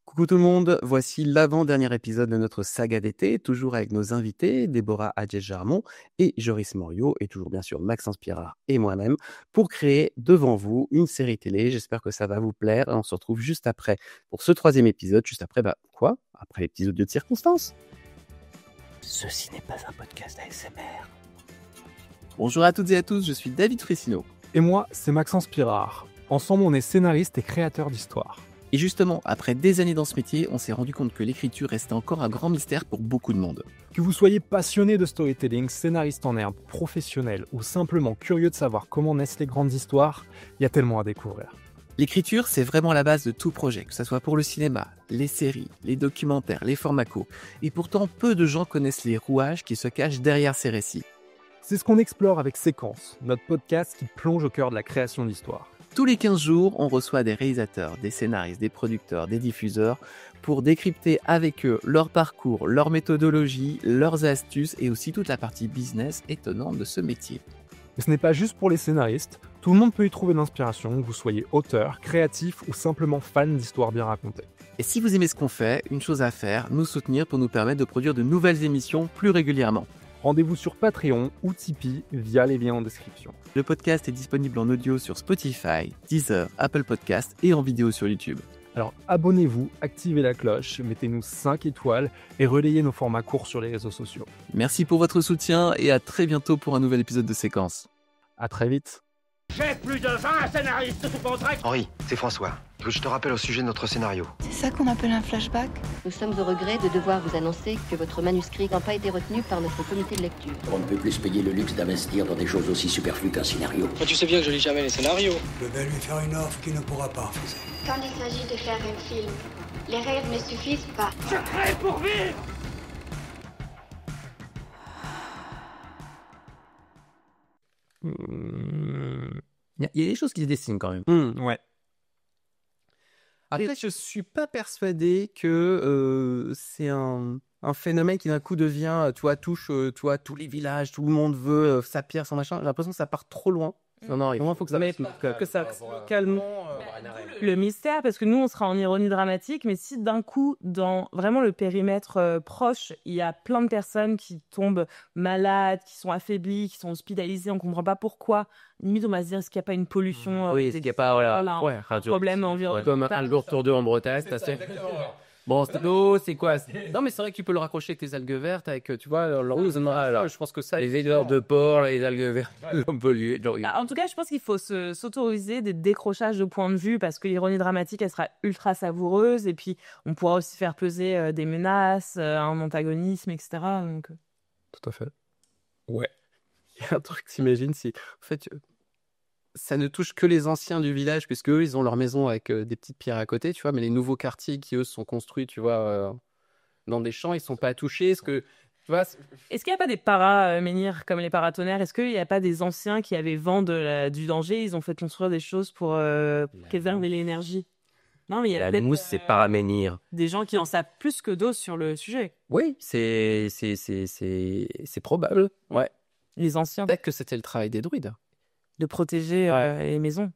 Coucou tout le monde, voici l'avant-dernier épisode de notre saga d'été, toujours avec nos invités, Déborah Adjet-Jarmon et Joris Morio, et toujours bien sûr Maxence Pirard et moi-même, pour créer devant vous une série télé. J'espère que ça va vous plaire et on se retrouve juste après pour ce troisième épisode, juste après, après les petits audios de circonstance. Ceci n'est pas un podcast ASMR. Bonjour à toutes et à tous, je suis David Frissino. Et moi, c'est Maxence Pirard. Ensemble, on est scénariste et créateur d'histoires. Et justement, après des années dans ce métier, on s'est rendu compte que l'écriture restait encore un grand mystère pour beaucoup de monde. Que vous soyez passionné de storytelling, scénariste en herbe, professionnel ou simplement curieux de savoir comment naissent les grandes histoires, il y a tellement à découvrir. L'écriture, c'est vraiment la base de tout projet, que ce soit pour le cinéma, les séries, les documentaires, les formats courts. Et pourtant, peu de gens connaissent les rouages qui se cachent derrière ces récits. C'est ce qu'on explore avec Séquence, notre podcast qui plonge au cœur de la création d'histoires. Tous les 15 jours, on reçoit des réalisateurs, des scénaristes, des producteurs, des diffuseurs pour décrypter avec eux leur parcours, leur méthodologie, leurs astuces et aussi toute la partie business étonnante de ce métier. Mais ce n'est pas juste pour les scénaristes, tout le monde peut y trouver de l'inspiration, que vous soyez auteur, créatif ou simplement fan d'histoires bien racontées. Et si vous aimez ce qu'on fait, une chose à faire, nous soutenir pour nous permettre de produire de nouvelles émissions plus régulièrement. Rendez-vous sur Patreon ou Tipeee via les liens en description. Le podcast est disponible en audio sur Spotify, Deezer, Apple Podcasts et en vidéo sur YouTube. Alors abonnez-vous, activez la cloche, mettez-nous 5 étoiles et relayez nos formats courts sur les réseaux sociaux. Merci pour votre soutien et à très bientôt pour un nouvel épisode de Séquence. À très vite. J'ai plus de 20 scénaristes sous contrat. Henri, c'est François. Je te rappelle au sujet de notre scénario. C'est ça qu'on appelle un flashback? Nous sommes au regret de devoir vous annoncer que votre manuscrit n'a pas été retenu par notre comité de lecture. On ne peut plus se payer le luxe d'investir dans des choses aussi superflues qu'un scénario. Tu sais bien que je lis jamais les scénarios. Je vais lui faire une offre qu'il ne pourra pas refuser. Quand il s'agit de faire un film, les rêves ne suffisent pas. Je crée pour vivre. Il y a des choses qui se dessinent quand même. Ouais. Après, je suis pas persuadé que c'est un phénomène qui d'un coup devient, touche tous les villages, tout le monde veut sa pierre, son machin. J'ai l'impression que ça part trop loin. Non, il faut que ça que ça calme le mystère, parce que nous on sera en ironie dramatique, mais si d'un coup dans vraiment le périmètre proche il y a plein de personnes qui tombent malades, qui sont affaiblies, qui sont hospitalisées, on comprend pas pourquoi, limite on va se dire est-ce qu'il n'y a pas une pollution, Oui, est-ce qu'il n'y a pas un problème environnemental, comme un jour sur deux en Bretagne, c'est assez... Bon, c'est quoi? Non, mais c'est vrai que tu peux le raccrocher avec tes algues vertes, avec, tu vois, Alors, je pense que ça, les odeurs de porc, les algues vertes, l'homme pollué. En tout cas, je pense qu'il faut s'autoriser des décrochages de points de vue, parce que l'ironie dramatique, elle sera ultra savoureuse, et puis on pourra aussi faire peser des menaces, un antagonisme, etc. Donc... Tout à fait. Ouais. Il y a un truc, t'imagines, si... En fait, ça ne touche que les anciens du village, puisque eux, ils ont leur maison avec des petites pierres à côté, tu vois, mais les nouveaux quartiers qui, eux, sont construits, tu vois, dans des champs, ils sont pas touchés. Est-ce qu'il n'y a pas des para-menhirs comme les paratonnerres? Est-ce qu'il n'y a pas des anciens qui avaient vent du danger? Ils ont fait construire des choses pour préserver l'énergie? Non, mais il y a la mousse, c'est para-menhir. Des gens qui en savent plus que d'autres sur le sujet. Oui, c'est probable, ouais. Les anciens. Peut-être que c'était le travail des druides. De protéger les maisons.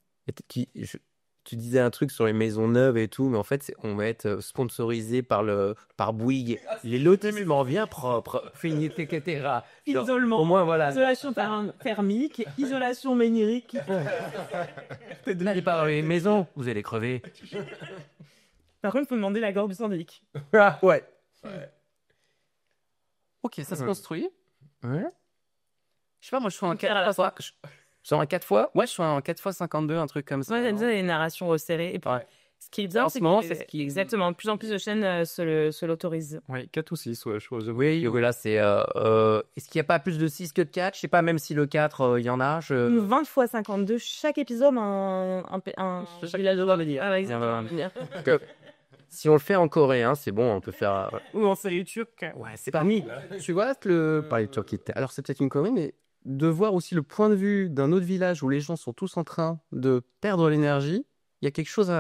Tu disais un truc sur les maisons neuves et tout, mais en fait, on va être sponsorisé par Bouygues. Les lotissements bien propres, finis, etc. Isolement. Au moins, voilà. Isolation thermique, isolation ménérique. N'allez pas dans les maisons, vous allez crever. Par contre, il faut demander l'accord du syndic. Ouais. Ok, ça se construit. Ouais. Je sais pas, moi, je suis en 4 fois. Genre en 4 fois? Ouais, je suis en 4x52, un truc comme ça. Moi, j'aime bien les narrations resserrées. Et puis, ce qui est bien, c'est que exactement, de plus en plus de chaînes se l'autorisent. Oui, 4 ou 6, ouais, je pense. Oui, là, c'est... Est-ce qu'il n'y a pas plus de 6 que de 4? Je sais pas, même si le 4, il y en a. 20 x 52, chaque épisode, un village de dire. Ah, ouais, si on le fait en coréen, c'est bon, on peut faire... Ou en série turque. Ouais, c'est parmi. Tu vois, parler de Turquie. Alors, c'est peut-être une connerie, mais de voir aussi le point de vue d'un autre village où les gens sont tous en train de perdre l'énergie, il y a quelque chose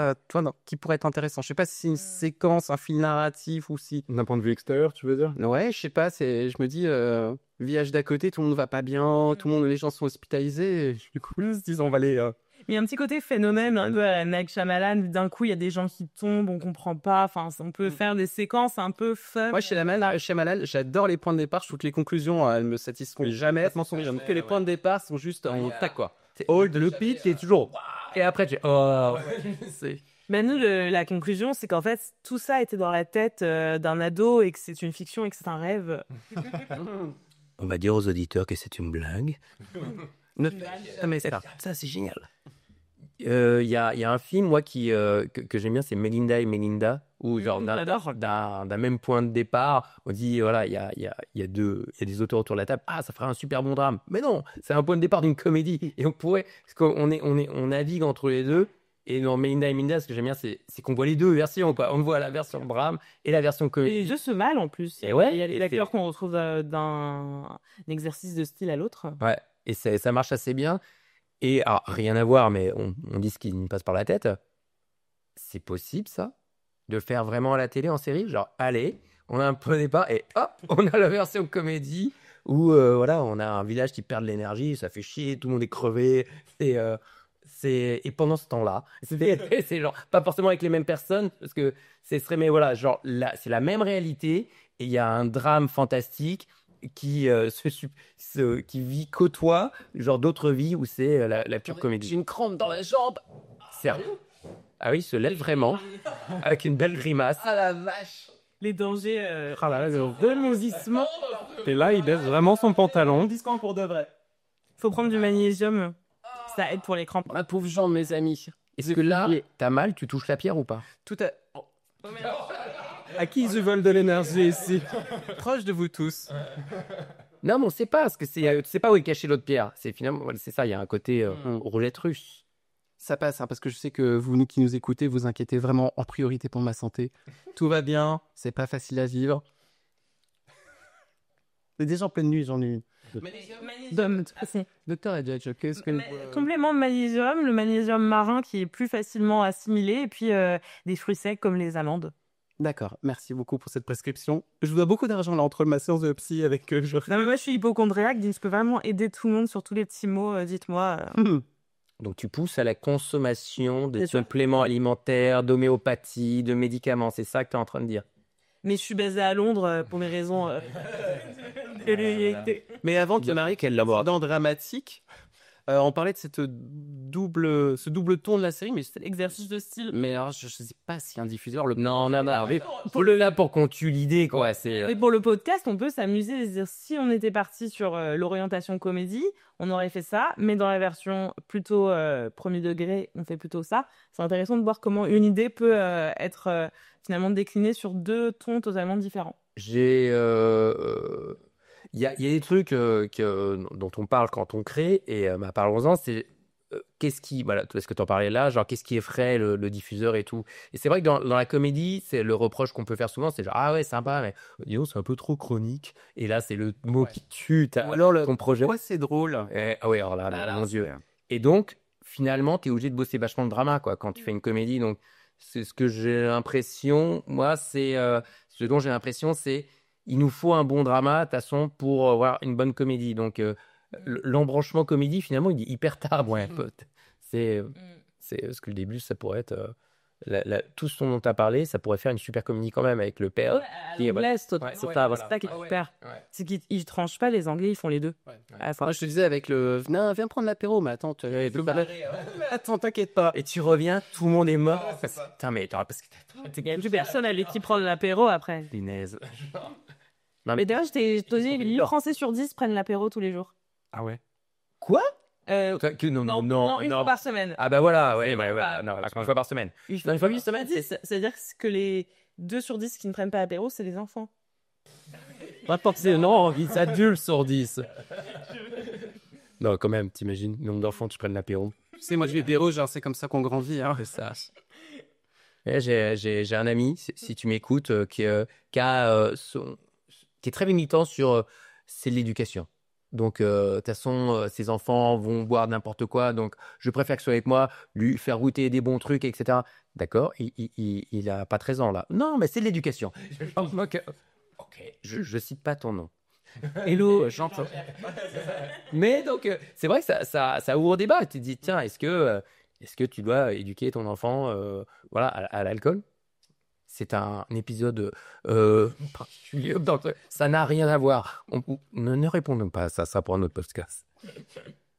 qui pourrait être intéressant. Je sais pas si c'est une séquence, un fil narratif ou si... D'un point de vue extérieur, tu veux dire? Ouais, je sais pas, je me dis, village d'à côté, tout le monde va pas bien, les gens sont hospitalisés, et du coup, ils se disent, on va aller... il y a un petit côté phénomène, hein, avec Shyamalan, d'un coup, il y a des gens qui tombent, on comprend pas. Enfin, on peut faire des séquences un peu fun. Moi, Shyamalan, j'adore les points de départ. Je trouve que les conclusions, elles me satisfont jamais. Que les points de départ sont juste en tac, quoi. Old, le pitch, t'es toujours. Et après, tu Mais nous, la conclusion, c'est qu'en fait, tout ça était dans la tête d'un ado et que c'est une fiction et que c'est un rêve. On va dire aux auditeurs que c'est une blague. Mais ça, c'est génial. Il y a un film, moi, que j'aime bien, c'est Melinda et Melinda, où genre d'un même point de départ, on dit, voilà, il y a des auteurs autour de la table, ça fera un super bon drame. Mais non, c'est un point de départ d'une comédie. Et on pourrait, parce on navigue entre les deux. Et dans Melinda et Melinda, ce que j'aime bien, c'est qu'on voit les deux versions, quoi. On voit la version drame et la version comédie. Et les deux se mêlent, en plus. Et ouais. Il y a les acteurs qu'on retrouve d'un exercice de style à l'autre. Ouais. Et ça marche assez bien. Et alors, rien à voir, mais on dit ce qui me passe par la tête. C'est possible, ça, de faire vraiment à la télé en série. Genre, allez, on a un point de départ et hop, on a la version comédie où, voilà, on a un village qui perd de l'énergie, ça fait chier, tout le monde est crevé. Et pendant ce temps-là, c'est genre, pas forcément avec les mêmes personnes, parce que mais voilà, genre, c'est la même réalité et il y a un drame fantastique qui côtoie genre d'autres vies où c'est la pure comédie. J'ai une crampe dans la jambe. Sérieux? Ah oui, il se lève vraiment avec une belle grimace. Ah la vache. Les dangers le remousissement. Et là, il baisse vraiment son pantalon. Disquant pour de vrai. Faut prendre du magnésium. Ça aide pour les crampes. Ma pauvre jambe, mes amis. Est-ce que là, t'as mal, tu touches la pierre ou pas? Tout à... À qui ils veulent de l'énergie ici? Proche de vous tous. Non, mais on sait pas, parce que c'est pas où est cachée l'autre pierre. C'est finalement, c'est ça, il y a un côté roulette russe. Ça passe, hein, parce que je sais que vous qui nous écoutez, vous inquiétez vraiment en priorité pour ma santé. Tout va bien, c'est pas facile à vivre. C'est déjà en pleine nuit, j'en ai une. Docteur Edge, qu'est-ce que... Complément de magnésium, le magnésium marin qui est plus facilement assimilé, et puis des fruits secs comme les amandes. D'accord, merci beaucoup pour cette prescription. Je vous dois beaucoup d'argent là entre ma séance de psy avec Non, mais moi je suis hypochondriaque, donc je peux vraiment aider tout le monde sur tous les petits mots, dites-moi. Donc tu pousses à la consommation de suppléments alimentaires, d'homéopathie, de médicaments, c'est ça que tu es en train de dire? Mais je suis basée à Londres pour mes raisons. Mais avant qu'il Marie, qu'elle l'aborde dans dramatique, on parlait de ce double ton de la série, mais c'est exercice de style. Mais alors, je sais pas si un diffuseur le... Non, faut le là pour qu'on tue l'idée, quoi. Et pour le podcast, on peut s'amuser et se dire, si on était parti sur l'orientation comédie, on aurait fait ça, mais dans la version plutôt premier degré, on fait plutôt ça. C'est intéressant de voir comment une idée peut être finalement déclinée sur deux tons totalement différents. Il y a des trucs dont on parle quand on crée, et parlons-en, c'est voilà, est-ce que tu en parlais là, genre qu'est-ce qui effraie le diffuseur et tout. Et c'est vrai que dans la comédie, c'est le reproche qu'on peut faire souvent, c'est genre ah ouais, sympa, mais disons, c'est un peu trop chronique. Et là, c'est le mot qui tue ton projet. Ouais, c'est drôle. Ah ouais, alors là, mon Dieu. Et donc, finalement, tu es obligé de bosser vachement le drama, quoi, quand tu fais une comédie. Donc, c'est ce que j'ai l'impression, moi, ce dont j'ai l'impression, c'est il nous faut un bon drama, de toute façon, pour avoir une bonne comédie. Donc, l'embranchement comédie, finalement, il est hyper tard. Ouais, c'est parce que le début, ça pourrait être... tout ce dont tu as parlé, ça pourrait faire une super comédie quand même avec le père. C'est ça qui est super. C'est qu'ils ne tranchent pas, les Anglais, ils font les deux. Moi, je te disais avec le... Non, viens prendre l'apéro, mais attends, attends, t'inquiète pas. Et tu reviens, tout le monde est mort. Putain, mais attends, parce que plus personne à qui prendre l'apéro après. Punaise. Mais d'ailleurs, j'étais 8 Français sur 10 prennent l'apéro tous les jours. Ah ouais? Quoi? Non, une fois par semaine. Ah bah voilà, ouais, non, une fois par semaine. Une fois par semaine, c'est-à-dire que les 2 sur 10 qui ne prennent pas l'apéro, c'est les enfants. Non, 10 adultes sur 10. Non, quand même, t'imagines, le nombre d'enfants qui prennent l'apéro. Tu sais, moi, je vais l'apéro, genre, c'est comme ça qu'on grandit, hein. C'est ça. J'ai un ami, si tu m'écoutes, qui est très militant sur c'est l'éducation. Donc, de toute façon, ses enfants vont boire n'importe quoi. Donc, je préfère que ce soit avec moi, lui faire goûter des bons trucs, etc. D'accord, il a pas 13 ans, là. Non, mais c'est de l'éducation. Ok, je cite pas ton nom. Hello, j'entends. Mais donc, c'est vrai que ça ouvre débat. Tu te dis, tiens, est-ce que Est-ce que tu dois éduquer ton enfant voilà, à l'alcool? C'est un épisode particulier. Donc, ça n'a rien à voir. Ne répondons pas à ça, ça pour un autre podcast.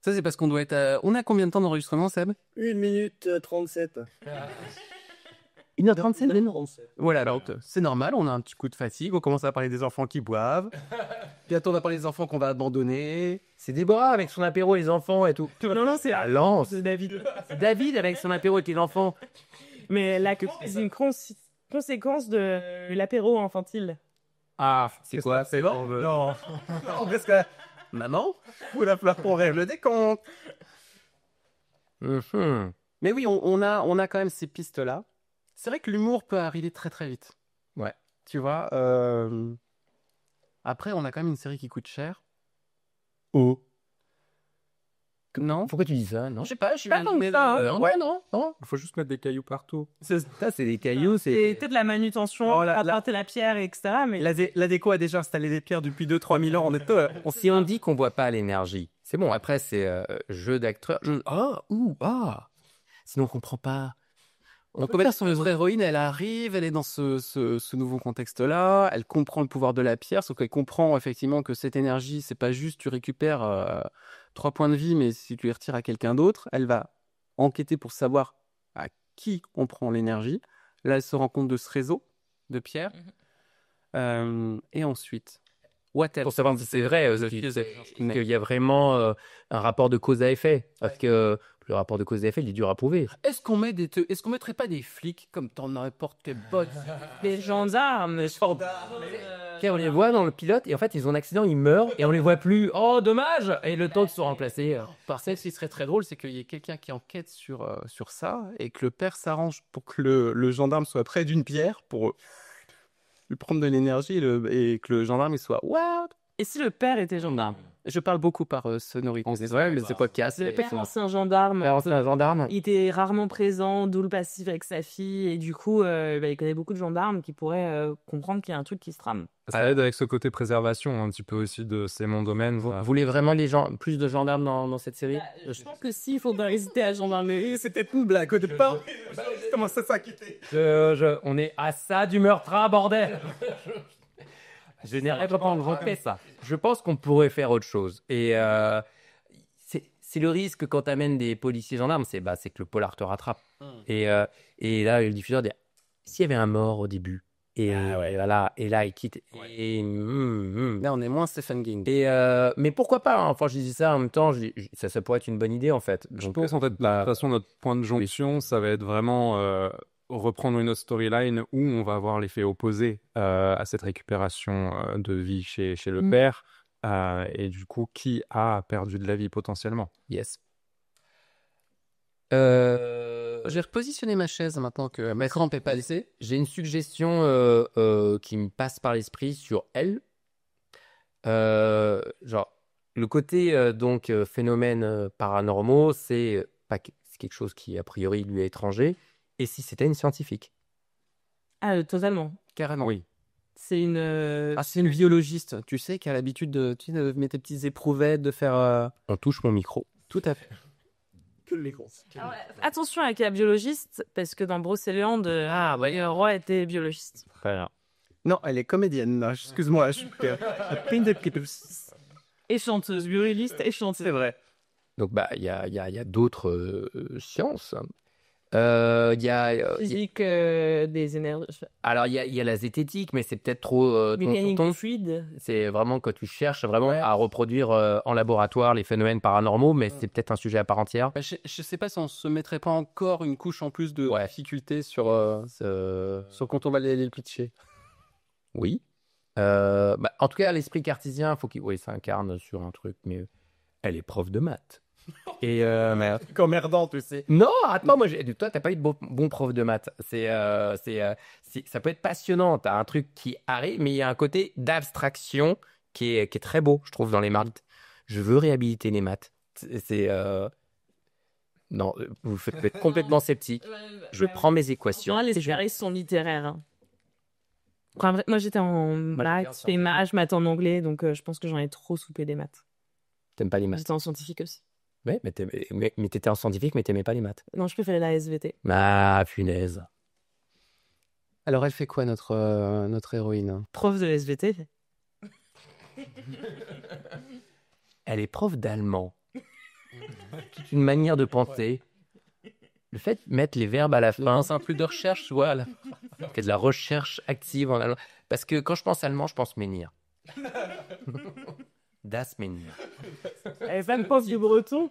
Ça, c'est parce qu'on doit être. On a combien de temps d'enregistrement, Seb? 1 minute 37. 1h37. Voilà, donc c'est normal, on a un petit coup de fatigue, on commence à parler des enfants qui boivent. Bientôt, on va parler des enfants qu'on va abandonner. C'est Déborah avec son apéro, les enfants et tout. Non, c'est la lance. C'est David. C'est David avec son apéro et les enfants. Mais là, c'est une conséquence de l'apéro infantile. Ah, c'est quoi? C'est bon? Non, parce que... Maman, vous la fleur pour rire le décompte. Mais oui, on a quand même ces pistes-là. C'est vrai que l'humour peut arriver très très vite. Ouais. Tu vois, après, on a quand même une série qui coûte cher. Oh. Non? Pourquoi tu dis ça? Non, Je sais pas, je suis pas tant que ça. ouais, non. Il faut juste mettre des cailloux partout. Ça, c'est des cailloux. C'est peut-être la manutention, apporter la pierre, etc. Mais La déco a déjà installé des pierres depuis 2-3 000 ans. Si on dit qu'on voit pas l'énergie, c'est bon. Après, c'est jeu d'acteur. Sinon, on comprend pas. On peut dire son vraie héroïne, elle arrive, elle est dans ce nouveau contexte-là, elle comprend le pouvoir de la pierre, sauf qu'elle comprend effectivement que cette énergie, c'est pas juste tu récupères 3 points de vie, mais si tu les retires à quelqu'un d'autre, elle va enquêter pour savoir à qui on prend l'énergie. Là, elle se rend compte de ce réseau de pierres. Et ensuite, pour savoir si c'est vrai, qu'il y a vraiment un rapport de cause à effet. Parce que le rapport de cause à effet, il est dur à prouver. Est-ce qu'on mettrait pas des flics comme dans n'importe quel bot? des gendarmes. On les voit dans le pilote et en fait, ils ont un accident, ils meurent et on les voit plus. Oh, dommage! Et le temps de se remplacer. Par contre, ce qui serait très drôle, c'est qu'il y ait quelqu'un qui enquête sur ça et que le père s'arrange pour que le gendarme soit près d'une pierre pour lui prendre de l'énergie et que le gendarme il soit « What ?» Et si le père était gendarme? Je parle beaucoup par sonorité. On se dit, ouais, mais c'est podcast. Le père, c'est un gendarme. Il était rarement présent, d'où le passif avec sa fille. Et du coup, il connaît beaucoup de gendarmes qui pourraient comprendre qu'il y a un truc qui se trame. Ça aide avec ce côté préservation un petit peu aussi de c'est mon domaine. Vous voulez vraiment plus de gendarmes dans cette série? Je pense que si, il faut pas hésiter à gendarmerie. C'était une blague au départ. Comment ça s'inquiéter? On est à ça du meurtre, bordel. Je n'arrive pas à le ça. Je pense qu'on pourrait faire autre chose. Et c'est le risque quand tu amènes des policiers gendarmes, c'est que le polar te rattrape. Et là, le diffuseur dit s'il y avait un mort au début. Et voilà. Et là, il quitte. Et là, on est moins Stephen King. Mais pourquoi pas? Enfin, je disais ça en même temps. Ça pourrait être une bonne idée en fait. Je pense en fait, de toute façon, notre point de jonction, ça va être vraiment reprendre une autre storyline où on va avoir l'effet opposé à cette récupération de vie chez le père et du coup qui a perdu de la vie potentiellement. Yes. J'ai repositionné ma chaise maintenant que ma crampe est passée. J'ai une suggestion qui me passe par l'esprit sur elle. Genre le côté donc phénomènes paranormaux, c'est quelque chose qui a priori lui est étranger. Et si c'était une scientifique? Ah, totalement. Carrément. Oui. C'est une... c'est une biologiste, tu sais, qui a l'habitude de mettre tes petites éprouvettes, de faire... On touche mon micro. Tout à fait. Que le micro. Attention avec la biologiste, parce que dans Brocéliande, le roi était biologiste. Très bien. Non, elle est comédienne, là. Excuse-moi, je suis... Et chanteuse, violoniste et chanteuse. C'est vrai. Donc, il y a d'autres sciences. Physique des énergies. Alors, il y a la zététique, mais c'est peut-être trop... mécanique fluide. C'est vraiment quand tu cherches vraiment à reproduire en laboratoire les phénomènes paranormaux, mais c'est peut-être un sujet à part entière. Je sais pas si on se mettrait pas encore une couche en plus de difficulté sur quand on va aller le pitcher. Oui. En tout cas, l'esprit cartésien, faut qu'il s'incarne sur un truc, mais elle est prof de maths. Et emmerdant, tu sais. Non, attends, toi, t'as pas eu de bon prof de maths. Ça peut être passionnant. T'as un truc qui arrive, mais il y a un côté d'abstraction qui est très beau, je trouve, dans les maths. Je veux réhabiliter les maths. Non, vous faites complètement sceptique. Je prends mes équations. Les exercices sont littéraires. Hein. Moi, j'étais en maths, je maths en anglais, donc je pense que j'en ai trop soupé des maths. T'aimes pas les maths? J'étais en scientifique aussi. Ouais, mais t'étais en scientifique, mais t'aimais pas les maths. Non, je préférais la SVT. Ah, punaise. Alors, elle fait quoi, notre héroïne? Prof de SVT. Elle est prof d'allemand. Toute une manière de penser. Le fait de mettre les verbes à la fin, c'est un peu de recherche, tu vois. C'est de la recherche active en allemand. Parce que quand je pense allemand, je pense menhir. Das menhir. Elle est fan prof de breton.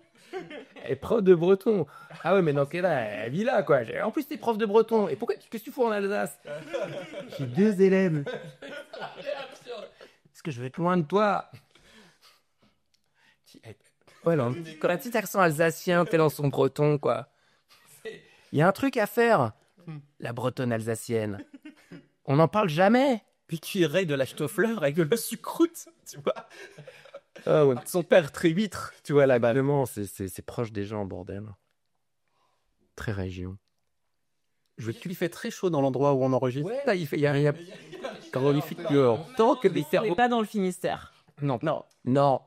Elle est prof de breton. Ah ouais, mais dans quel cas, elle vit là, quoi. En plus, t'es prof de breton. Et pourquoi, qu'est-ce que tu fais en Alsace? J'ai 2 élèves. Est-ce que je vais être loin de toi? Ouais, là, quand la petite accent alsacien, t'es dans son breton, quoi. Il y a un truc à faire. La bretonne alsacienne. On n'en parle jamais. Puis tu irais de la Stoffler avec de la sucroute, tu vois. Ah ouais. Son père très huître, tu vois là-bas. Vraiment, c'est proche des gens, bordel. Très région. Il fait très chaud dans l'endroit où on enregistre. Ouais, là, il y a rien. Quand il fait tant que les On cerveaux. n'est pas dans le Finistère. Non.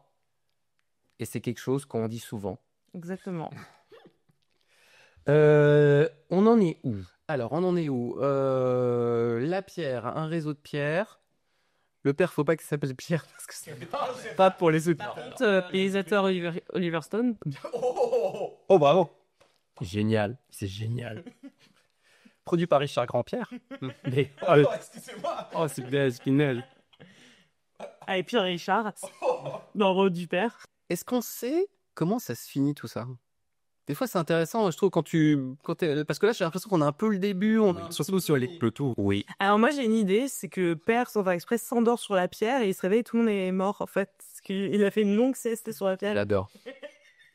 Et c'est quelque chose qu'on dit souvent. Exactement. On en est où? Alors, on en est où? La pierre, un réseau de pierres. Le père, faut pas qu'il s'appelle Pierre, parce que c'est pas pour les autres. Réalisateur Oliver Stone. Oh, bravo. Génial, c'est génial. Produit par Richard Grandpierre. Mais, excusez-moi. oh, c'est bien Spinel. Ah, et puis Richard, dans le rôle du père. Est-ce qu'on sait comment ça se finit tout ça? Des fois, c'est intéressant, je trouve, parce que là, j'ai l'impression qu'on a un peu le début, Surtout sur les peloton. Oui. Alors moi, j'ai une idée, c'est que le père, sans faire exprès, s'endort sur la pierre et il se réveille, tout le monde est mort, en fait. Parce qu'il a fait une longue sieste sur la pierre.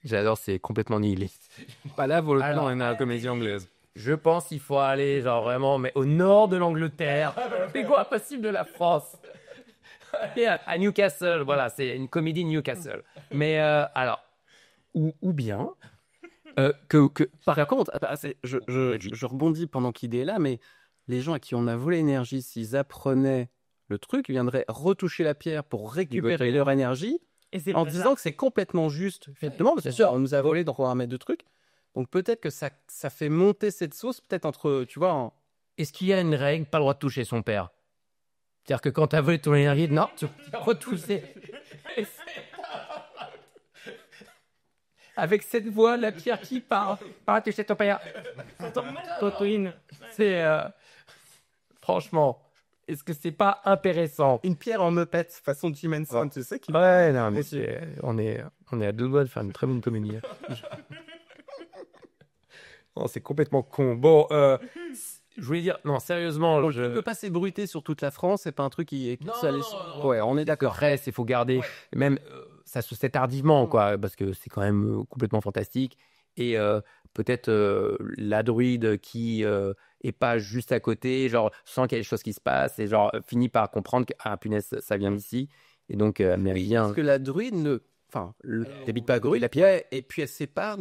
J'adore, c'est complètement nihiliste. Pas là, pour le coup, Alors, on est à la comédie anglaise. Je pense qu'il faut aller, genre vraiment, mais au nord de l'Angleterre. C'est quoi possible de la France? Aller à Newcastle, voilà, c'est une comédie Newcastle. Mais alors, ou bien Par contre, je rebondis pendant qu'il est là, mais les gens à qui on a volé l'énergie, s'ils apprenaient le truc, ils viendraient retoucher la pierre pour récupérer leur énergie, en disant que c'est complètement juste. Effectivement, parce que on nous a volé, donc on va remettre de trucs. Donc peut-être que ça fait monter cette sauce, peut-être entre, tu vois... Est-ce qu'il y a une règle, pas le droit de toucher son père? C'est-à-dire que quand t'as volé ton énergie, non, tu peux retoucher. Avec cette voix, la pierre qui part à toucher ton père. C'est... Franchement, est-ce que c'est pas intéressant? Une pierre en meupette, façon Jim Henson, tu sais. Ouais, non, mais on est à 2 doigts de faire une très bonne comédie. Oh, c'est complètement con. Bon, je voulais dire, non, sérieusement, Je ne peux pas s'ébruiter sur toute la France, c'est pas un truc qui est... Ouais, on est d'accord. Reste, il faut garder... Même, ça se sait tardivement, quoi, parce que c'est quand même complètement fantastique. Et peut-être la druide qui est pas juste à côté, genre, sent qu'il y a des choses qui se passent, et genre, finit par comprendre que, ah, punaise, ça vient d'ici. Et donc, mais rien... Parce que la druide ne... Enfin, n'habite pas à Gru, la pierre, et puis elle sépare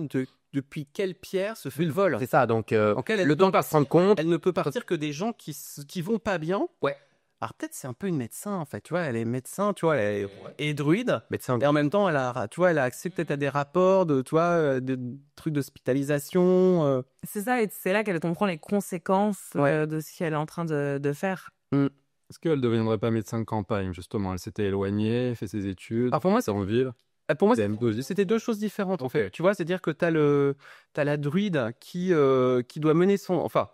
depuis quelle pierre se fait le vol. C'est ça, donc le temps de se rendre compte... Elle ne peut partir que des gens qui vont pas bien. Ouais. Alors peut-être c'est un peu une médecin, en fait, tu vois, elle est médecin, tu vois, elle est druide, médecin. Et en même temps, elle a accès peut-être à des rapports de, tu vois, de trucs d'hospitalisation. C'est ça, et c'est là qu'elle comprend les conséquences de ce qu'elle est en train de faire. Est-ce qu'elle ne deviendrait pas médecin de campagne, justement? Elle s'était éloignée, fait ses études. Pour moi, c'est en ville. Pour moi, c'était 2 choses différentes, en fait. Tu vois, c'est-à-dire que t'as la druide qui doit mener son... Enfin,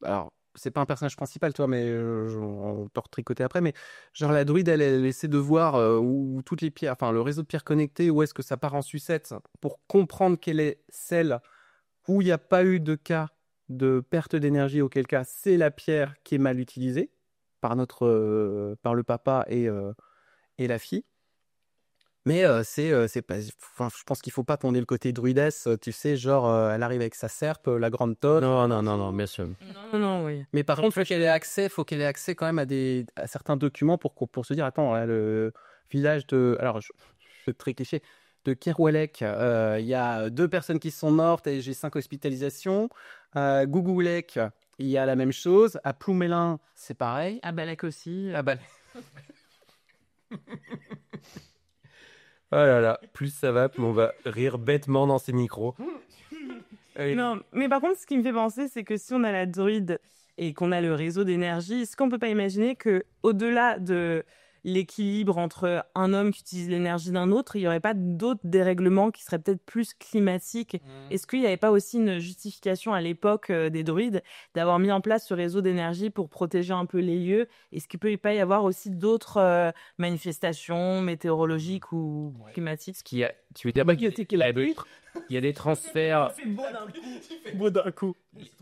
alors, c'est pas un personnage principal, toi, mais on peut retricoter après, mais genre la druide, elle essaie de voir où toutes les pierres, enfin, le réseau de pierres connectées, où est-ce que ça part en sucette, pour comprendre quelle est celle où il n'y a pas eu de cas de perte d'énergie, auquel cas c'est la pierre qui est mal utilisée par le papa et la fille. Mais c'est pas. Enfin, je pense qu'il faut pas qu'on ait le côté druidesse, tu sais, genre elle arrive avec sa serpe, la grande tonne. Non, bien sûr. Non, oui. Mais par contre, faut qu'elle ait accès quand même à certains documents pour se dire, attends, là, le village de. Alors, je vais être très cliché. De Kerwalek, il y a 2 personnes qui sont mortes et j'ai 5 hospitalisations. Gougoulek, il y a la même chose. À Ploumélin, c'est pareil. À Balak aussi. Oh là là, plus ça va, plus on va rire bêtement dans ces micros. Non, mais par contre, ce qui me fait penser, c'est que si on a la druide et qu'on a le réseau d'énergie, est-ce qu'on peut pas imaginer que au-delà de l'équilibre entre un homme qui utilise l'énergie d'un autre, il n'y aurait pas d'autres dérèglements qui seraient peut-être plus climatiques? Est-ce qu'il n'y avait pas aussi une justification à l'époque des druides d'avoir mis en place ce réseau d'énergie pour protéger un peu les lieux? Est-ce qu'il peut pas y avoir aussi d'autres manifestations météorologiques ou climatiques? Tu veux dire il y a des transferts. Beau d'un coup.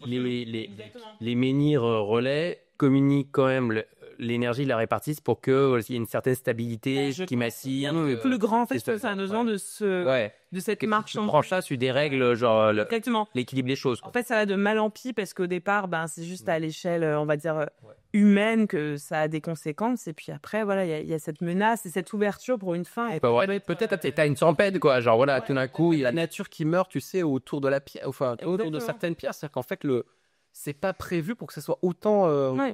Les menhirs relais communiquent quand même l'énergie, la répartissent pour qu'il y ait une certaine stabilité climatique. Plus grand, en fait, ça a besoin de cette marche. Tu prends ça sur des règles, genre Exactement. l'équilibre des choses. En fait, ça va de mal en pis parce qu'au départ, c'est juste à l'échelle, on va dire, humaine que ça a des conséquences. Et puis après, voilà, il y a cette menace et cette ouverture pour une fin. Peut-être t'as une tempête, quoi. Genre, voilà, tout d'un coup, il y a La nature qui meurt, tu sais, autour de la pierre, enfin, autour de certaines pierres. C'est-à-dire qu'en fait, c'est pas prévu pour que ça soit autant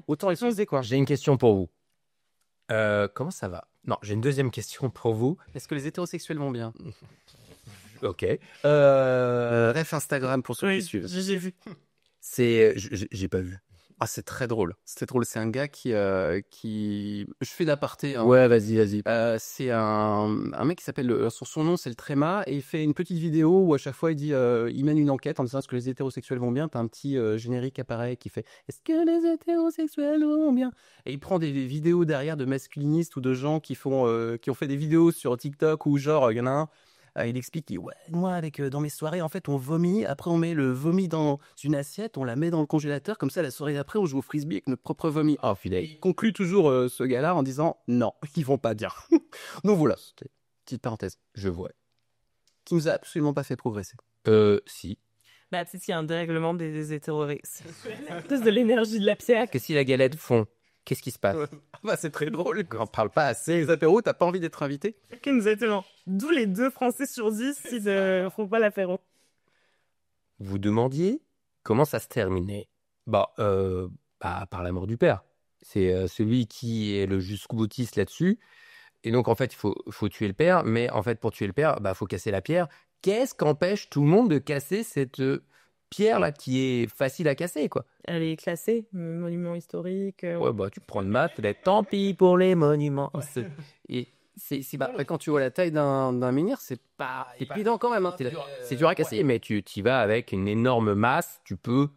exposé, quoi. J'ai une question pour vous. Comment ça va? Non, j'ai une deuxième question pour vous. Est-ce que les hétérosexuels vont bien? Ok. Ref Instagram pour ceux qui suivent. J'ai vu. J'ai pas vu. Ah, c'est très drôle. C'est drôle. C'est un gars qui... Je fais d'aparté. Hein. Ouais, vas-y. C'est un mec qui s'appelle... son nom, c'est le Tréma. Et il fait une petite vidéo où à chaque fois, il dit... il mène une enquête en disant est-ce que les hétérosexuels vont bien. T'as un petit générique apparaît qui fait est-ce que les hétérosexuels vont bien. Et il prend des vidéos derrière de masculinistes ou de gens qui ont fait des vidéos sur TikTok où genre, il y en a un... Il explique qu'il ouais, moi, dans mes soirées, en fait, on vomit. Après, on met le vomi dans une assiette, on la met dans le congélateur. Comme ça, la soirée d'après, on joue au frisbee avec notre propre vomi. Oh, fidèle. Il conclut toujours ce gars-là en disant non, ils vont pas bien. Donc voilà, c'était une petite parenthèse. Je vois. Qui nous a absolument pas fait progresser. Si. Peut-être qu'il y a un dérèglement des hétéroristes. De l'énergie de la pierre. Que si la galette fond, qu'est-ce qui se passe? C'est très drôle. On parle pas assez. Les apéros, t'as pas envie d'être invité? Exactement. D'où les 2 Français sur 10 s'ils ne font pas l'apéro. Vous demandiez comment ça se terminait? Par la mort du père. C'est celui qui est le jusqu'au boutiste là-dessus. Et donc, en fait, il faut tuer le père. Mais en fait, pour tuer le père, faut casser la pierre. Qu'est-ce qu'empêche tout le monde de casser cette pierre là qui est facile à casser, quoi? Elle est classée monument historique. Ouais, tu prends le mat, tant pis pour les monuments. Et après, quand tu vois la taille d'un menhir, c'est pas évident quand même. Hein. C'est dur à casser, mais tu y vas avec une énorme masse. Tu peux,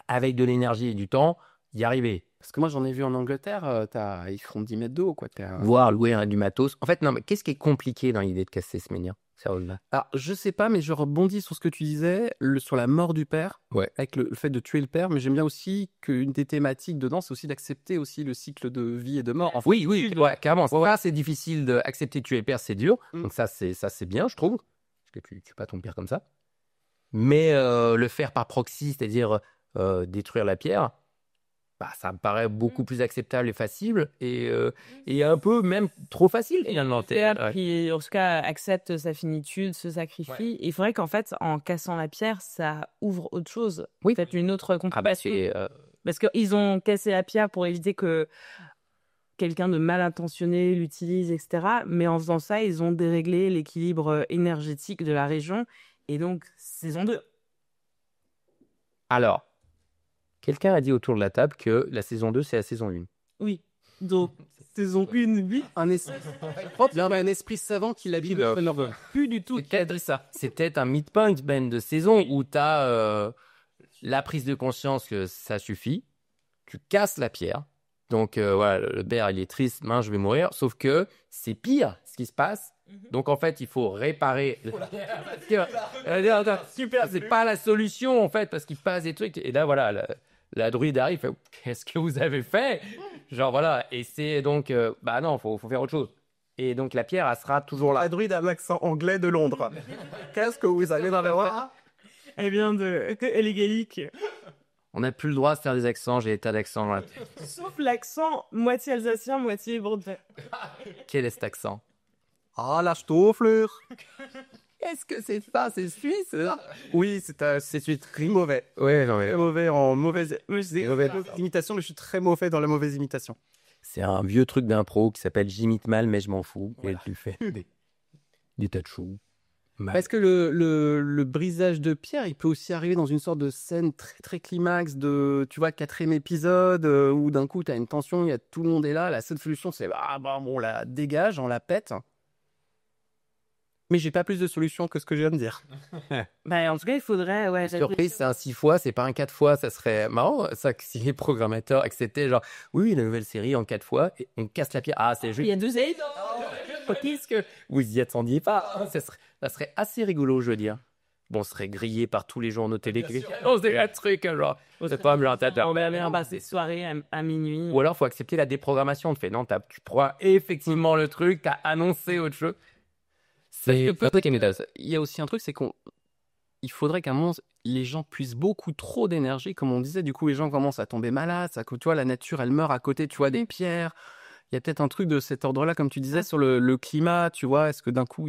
avec de l'énergie et du temps, y arriver. Parce que moi, j'en ai vu en Angleterre, ils font 10 mètres d'eau, quoi. Voir louer du matos. En fait, non, mais qu'est-ce qui est compliqué dans l'idée de casser ce menhir? Alors, je sais pas, mais je rebondis sur ce que tu disais, sur la mort du père, avec le fait de tuer le père, mais j'aime bien aussi qu'une des thématiques dedans, c'est aussi d'accepter aussi le cycle de vie et de mort. Enfin, oui, carrément. Ça, c'est difficile d'accepter de tuer le père, c'est dur. Donc ça, c'est bien, je trouve. Parce que tu tues pas ton père comme ça. Mais le faire par proxy, c'est-à-dire détruire la pierre, ça me paraît beaucoup plus acceptable et facile, et un peu même trop facile finalement. Qui, en tout cas, accepte sa finitude, se sacrifie. Et il faudrait qu'en fait, en cassant la pierre, ça ouvre autre chose. Oui. Peut-être une autre compréhension. Parce qu'ils ont cassé la pierre pour éviter que quelqu'un de mal intentionné l'utilise, etc. Mais en faisant ça, ils ont déréglé l'équilibre énergétique de la région. Et donc, saison 2. Alors, quelqu'un a dit autour de la table que la saison 2, c'est la saison 1. Oui. Donc, saison 1, oui. Un esprit savant qui l'habille. Plus du tout. C'est peut-être un midpoint de saison où tu as la prise de conscience que ça suffit. Tu casses la pierre. Donc, le père, il est triste, je vais mourir. Sauf que c'est pire ce qui se passe. Donc, en fait, il faut réparer. Super, c'est pas la solution, en fait, parce qu'il passe des trucs. Et là, voilà, la druide arrive, fait qu'est-ce que vous avez fait? Genre, voilà. Et c'est donc, non, faut faire autre chose. Et donc, la pierre, elle sera toujours là. La druide a l'accent anglais de Londres. Qu'est-ce que vous avez dans la voix? Elle vient elle est gallique. On n'a plus le droit de faire des accents, j'ai des tas d'accents dans la tête. Sauf l'accent moitié alsacien, moitié breton. Quel est cet accent? Ah, la Stoffler. Qu'est-ce que c'est ça? C'est suisse, là? Oui, c'est très mauvais. Ouais, non, mais... Très mauvais en mauvaise imitation, mais je suis très mauvais dans la mauvaise imitation. C'est un vieux truc d'impro qui s'appelle j'imite mal, mais je m'en fous. Voilà. Et tu le fais. des tas de choses. Parce que le brisage de pierre, il peut aussi arriver dans une sorte de scène très, très climax de, tu vois, 4e épisode, où d'un coup, tu as une tension, tout le monde est là. La seule solution, c'est, on la dégage, on la pète. Mais j'ai pas plus de solutions que ce que je viens de dire. En tout cas, il faudrait... Ouais, surprise, c'est un 6 fois, c'est pas un 4 fois. Ça serait marrant, ça, que si les programmateurs acceptaient, genre, oui, la nouvelle série en 4 fois, et on casse la pierre. Ah, c'est juste... Il y a 2 saisons. Qu'est-ce que... Vous y attendiez pas. Ça serait assez rigolo, je veux dire. Bon, on serait grillé par tous les journaux télé. On c'est un truc, genre... C'est pas me l'entendre. On va passer soirée à minuit. Ou alors, il faut accepter la déprogrammation. On te fait, non, tu crois effectivement le truc, t'as annoncé autre chose. Il y a aussi un truc, c'est qu'il faudrait qu'à un moment, les gens puissent beaucoup trop d'énergie. Comme on disait, du coup, les gens commencent à tomber malades. Tu vois, la nature, elle meurt à côté, tu vois, des pierres. Il y a peut-être un truc de cet ordre-là, comme tu disais, sur le climat, tu vois. Est-ce que d'un coup,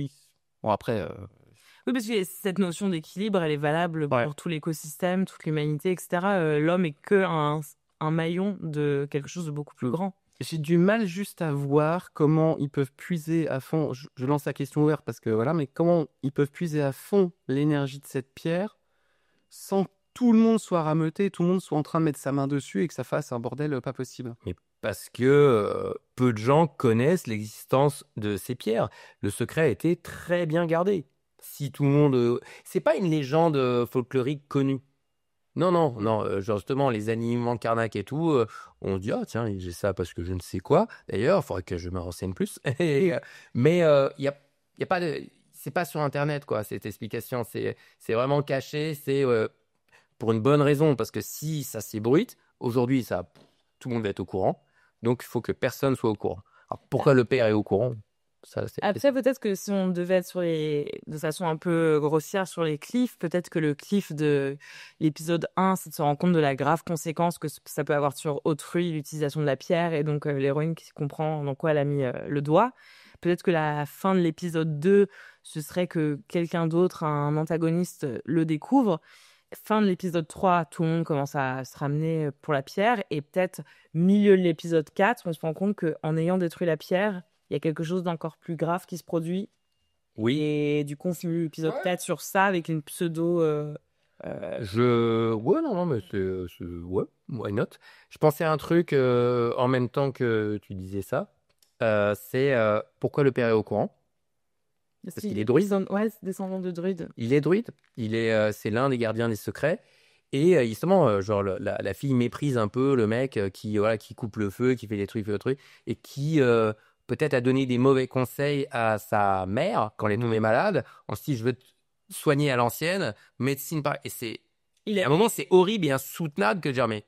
bon, après... Oui, parce que cette notion d'équilibre, elle est valable pour tout l'écosystème, toute l'humanité, etc. L'homme est qu'un maillon de quelque chose de beaucoup plus grand. J'ai du mal juste à voir comment ils peuvent puiser à fond, je lance la question ouverte parce que voilà, mais comment ils peuvent puiser à fond l'énergie de cette pierre sans que tout le monde soit rameuté, tout le monde soit en train de mettre sa main dessus et que ça fasse un bordel pas possible. Mais parce que peu de gens connaissent l'existence de ces pierres. Le secret a été très bien gardé. Si tout le monde... c'est pas une légende folklorique connue. Non, genre justement, les animaux Karnak et tout, on se dit, tiens, j'ai ça parce que je ne sais quoi. D'ailleurs, il faudrait que je me renseigne plus. Mais il y a pas de... C'est pas sur Internet, quoi, cette explication. C'est vraiment caché, c'est pour une bonne raison. Parce que si ça s'ébruite, aujourd'hui, tout le monde va être au courant. Donc, il faut que personne soit au courant. Alors, pourquoi le père est au courant ? Après, peut-être que si on devait être de façon un peu grossière sur les cliffs, peut-être que le cliff de l'épisode 1, c'est de se rendre compte de la grave conséquence que ça peut avoir sur autrui, l'utilisation de la pierre, et donc l'héroïne qui comprend dans quoi elle a mis le doigt. Peut-être que la fin de l'épisode 2, ce serait que quelqu'un d'autre, un antagoniste, le découvre. Fin de l'épisode 3, tout le monde commence à se ramener pour la pierre, et peut-être milieu de l'épisode 4, on se rend compte qu'en ayant détruit la pierre, il y a quelque chose d'encore plus grave qui se produit. Oui. Et du coup, on finit l'épisode 4 sur ça avec une pseudo... Ouais, non, mais c'est... Ouais, why not ? Je pensais à un truc en même temps que tu disais ça. C'est pourquoi le père est au courant ? Parce qu'il est druide. Ouais, c'est descendant de druide. Il est druide. C'est l'un des gardiens des secrets. Et justement, genre, la fille méprise un peu le mec qui coupe le feu, qui fait des trucs, et qui... peut-être a donné des mauvais conseils à sa mère quand elle est tombée malade. On se dit, je veux te soigner à l'ancienne, médecine par... Et à un moment, c'est horrible et insoutenable que de dire, mais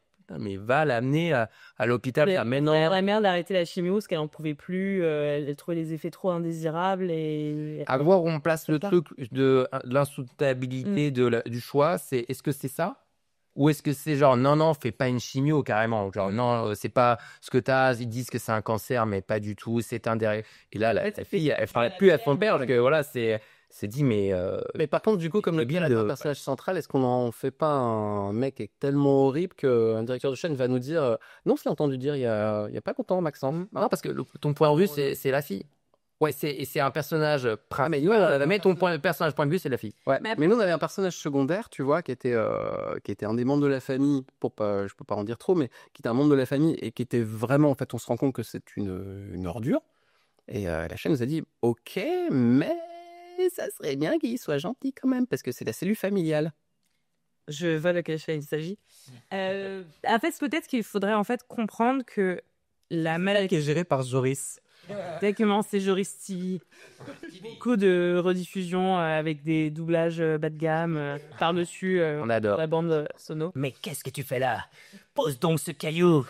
va l'amener à l'hôpital. Maintenant, la mère d'arrêter la chimio parce qu'elle n'en pouvait plus. Elle trouvait les effets trop indésirables. Et... À voir où on place le truc de l'insoutenabilité du choix, est-ce que c'est ça ? Ou est-ce que c'est genre, non, fais pas une chimio carrément. Genre, non, c'est pas ce que t'as, ils disent que c'est un cancer, mais pas du tout, c'est un dérèglement. Et là, la fille, elle parlait plus à son père, parce que voilà, c'est dit, mais... Mais par contre, du coup, comme le personnage central, est-ce qu'on en fait pas un mec qui est tellement horrible qu'un directeur de chaîne va nous dire, non, je l'ai entendu dire il y a pas longtemps, Maxence. Non, parce que ton point de vue, c'est la fille. Ouais, c'est un personnage. Mais ton personnage point de vue, c'est la fille. Ouais. Mais nous, on avait un personnage secondaire, tu vois, qui était un des membres de la famille. Je peux pas en dire trop, mais qui était un membre de la famille et qui était vraiment, en fait, on se rend compte que c'est une ordure. Et la chaîne nous a dit, ok, mais ça serait bien qu'il soit gentil quand même, parce que c'est la cellule familiale. Je vois de quelle chaîne il s'agit. En fait, peut-être qu'il faudrait en fait comprendre que la maladie qui est gérée par Joris. Exactement, c'est Joris TV. Beaucoup de rediffusions avec des doublages bas de gamme par-dessus on adore. La bande sono. Mais qu'est-ce que tu fais là ? Pose donc ce caillou.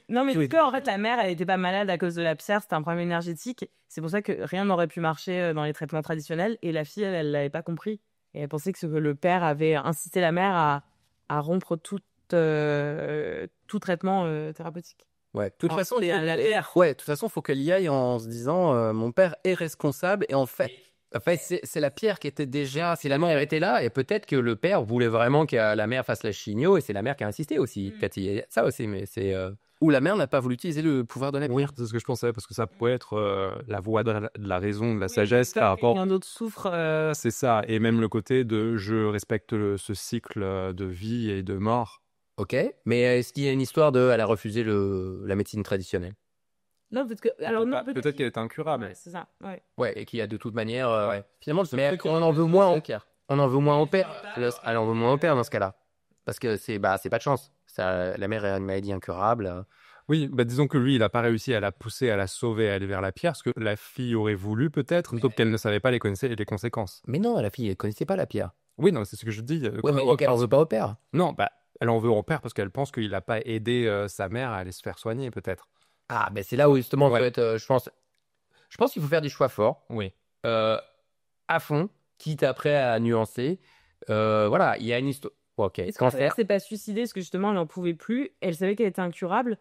Non, mais en fait, la mère, elle était pas malade à cause de la pierre, c'était un problème énergétique. C'est pour ça que rien n'aurait pu marcher dans les traitements traditionnels. Et la fille, elle l'avait pas compris. Et elle pensait que le père avait incité la mère à rompre tout traitement thérapeutique. Ouais, de toute façon, faut qu'elle y aille en se disant mon père est responsable et en fait c'est la pierre qui était déjà, si la mère était là, et peut-être que le père voulait vraiment que la mère fasse la chimio et c'est la mère qui a insisté aussi. Peut-être il y a ça aussi, mais c'est Ou la mère n'a pas voulu utiliser le pouvoir de la Oui, c'est ce que je pensais, parce que ça pourrait être la voix de la raison, de la sagesse par rapport. Quelqu'un d'autre souffre. C'est ça, et même le côté de je respecte ce cycle de vie et de mort. Ok, mais est-ce qu'il y a une histoire de elle a refusé la médecine traditionnelle? Non, peut-être que. Alors, non, Peut-être qu'elle est incurable. Ouais, c'est ça, ouais. Ouais, et qu'il y a de toute manière. Ouais. Finalement, Mais on en veut moins au père. On en veut moins au père. Elle en veut moins au père dans ce cas-là. Parce que c'est pas de chance. La mère a une maladie incurable. Oui, disons que lui, il n'a pas réussi à la pousser, à la sauver, à aller vers la pierre, parce que la fille aurait voulu peut-être, sauf qu'elle ne savait pas les conséquences. Mais non, la fille, elle connaissait pas la pierre. Oui, non, c'est ce que je dis. Ouais, mais elle en veut pas au père. Non, elle en veut au père parce qu'elle pense qu'il n'a pas aidé sa mère à aller se faire soigner, peut-être. Ah, ben c'est là où justement, ça peut être, je pense qu'il faut faire des choix forts. Oui. À fond, quitte après à nuancer. Voilà, il y a une histoire. Ok, Elle s'est pas suicidée parce que justement, elle n'en pouvait plus. Elle savait qu'elle était incurable.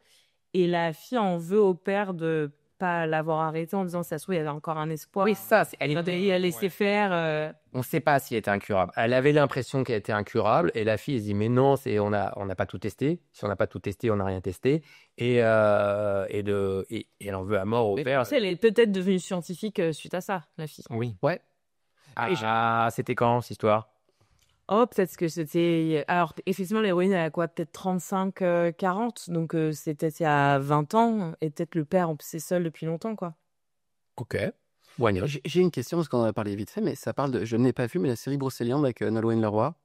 Et la fille en veut au père de pas l'avoir arrêtée en disant ça se trouve, il y avait encore un espoir. Oui, ça, elle a laissé faire. On ne sait pas si elle était incurable. Elle avait l'impression qu'elle était incurable et la fille elle se dit mais non, on n'a pas tout testé. Si on n'a pas tout testé, on n'a rien testé. Et elle en veut à mort au père. Elle est peut-être devenue scientifique suite à ça, la fille. Oui. Ouais. C'était quand cette histoire? Oh, peut-être que c'était... Alors, effectivement, l'héroïne, elle a quoi? Peut-être 35, 40. Donc, c'était il y a 20 ans. Et peut-être le père, c'est seul depuis longtemps, quoi. Ok. J'ai une question, parce qu'on en a parlé vite fait, mais ça parle de... Je ne l'ai pas vu, mais la série Brocéliande avec Nolwenn Leroy.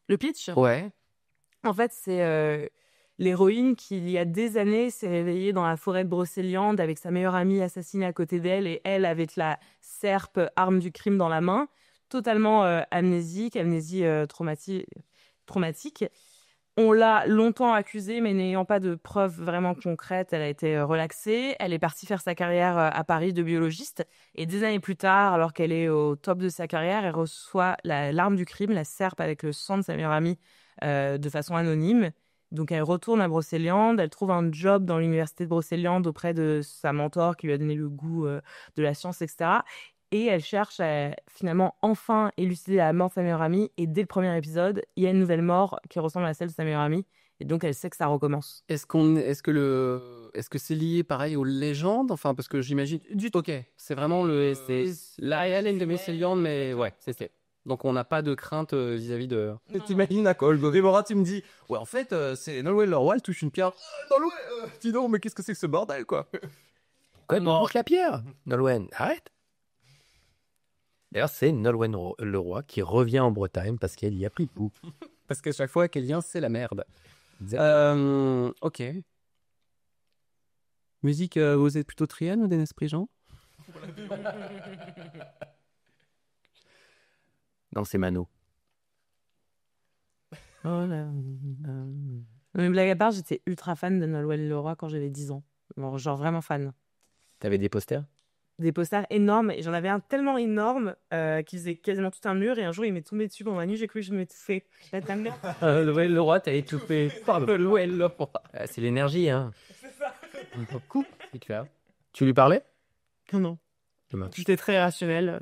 Le pitch? Ouais. En fait, c'est l'héroïne qui, il y a des années, s'est réveillée dans la forêt de Brocéliande avec sa meilleure amie assassinée à côté d'elle. Et elle, avec la serpe, arme du crime dans la main. Totalement amnésie traumatique. On l'a longtemps accusée, mais n'ayant pas de preuves vraiment concrètes, elle a été relaxée. Elle est partie faire sa carrière à Paris de biologiste. Et des années plus tard, alors qu'elle est au top de sa carrière, elle reçoit l'arme du crime, la serpe avec le sang de sa meilleure amie, de façon anonyme. Donc elle retourne à Brocéliande, elle trouve un job dans l'université de Brocéliande auprès de sa mentor qui lui a donné le goût de la science, etc. Et elle cherche à finalement enfin élucider la mort de sa meilleure amie. Et dès le premier épisode, il y a une nouvelle mort qui ressemble à celle de sa meilleure amie. Et donc, elle sait que ça recommence. Est-ce que c'est lié pareil aux légendes? Enfin, parce que j'imagine... Ok, c'est vraiment la réelle de Brocéliande, mais ouais, c'est. Donc, on n'a pas de crainte vis-à-vis de... T'imagines à quoi, Déborah, tu me dis, ouais, en fait, c'est Nolwenn Leroy, elle touche une pierre. Nolwenn, dis donc, mais qu'est-ce que c'est que ce bordel, quoi? Quoi, tu touches la pierre? Nolwenn, arrête. D'ailleurs, c'est Nolwenn Leroy qui revient en Bretagne parce qu'elle y a pris goût. Parce qu'à chaque fois qu'elle vient, c'est la merde. Ok. Musique, vous êtes plutôt Trienne ou Dénes Prigent? Non, c'est Mano. Oh là. Mais blague à part, j'étais ultra fan de Nolwenn Leroy quand j'avais 10 ans. Genre vraiment fan. T'avais des posters? Des posters énormes, et j'en avais un tellement énorme qui faisait quasiment tout un mur, et un jour il m'est tombé dessus pendant la nuit, j'ai cru que je m'étouffais. Nolwenn Leroy, t'as étouffé. Nolwenn Leroy. C'est l'énergie, hein. C'est ça. Cool. Tu lui parlais? Non. J'étais très rationnel.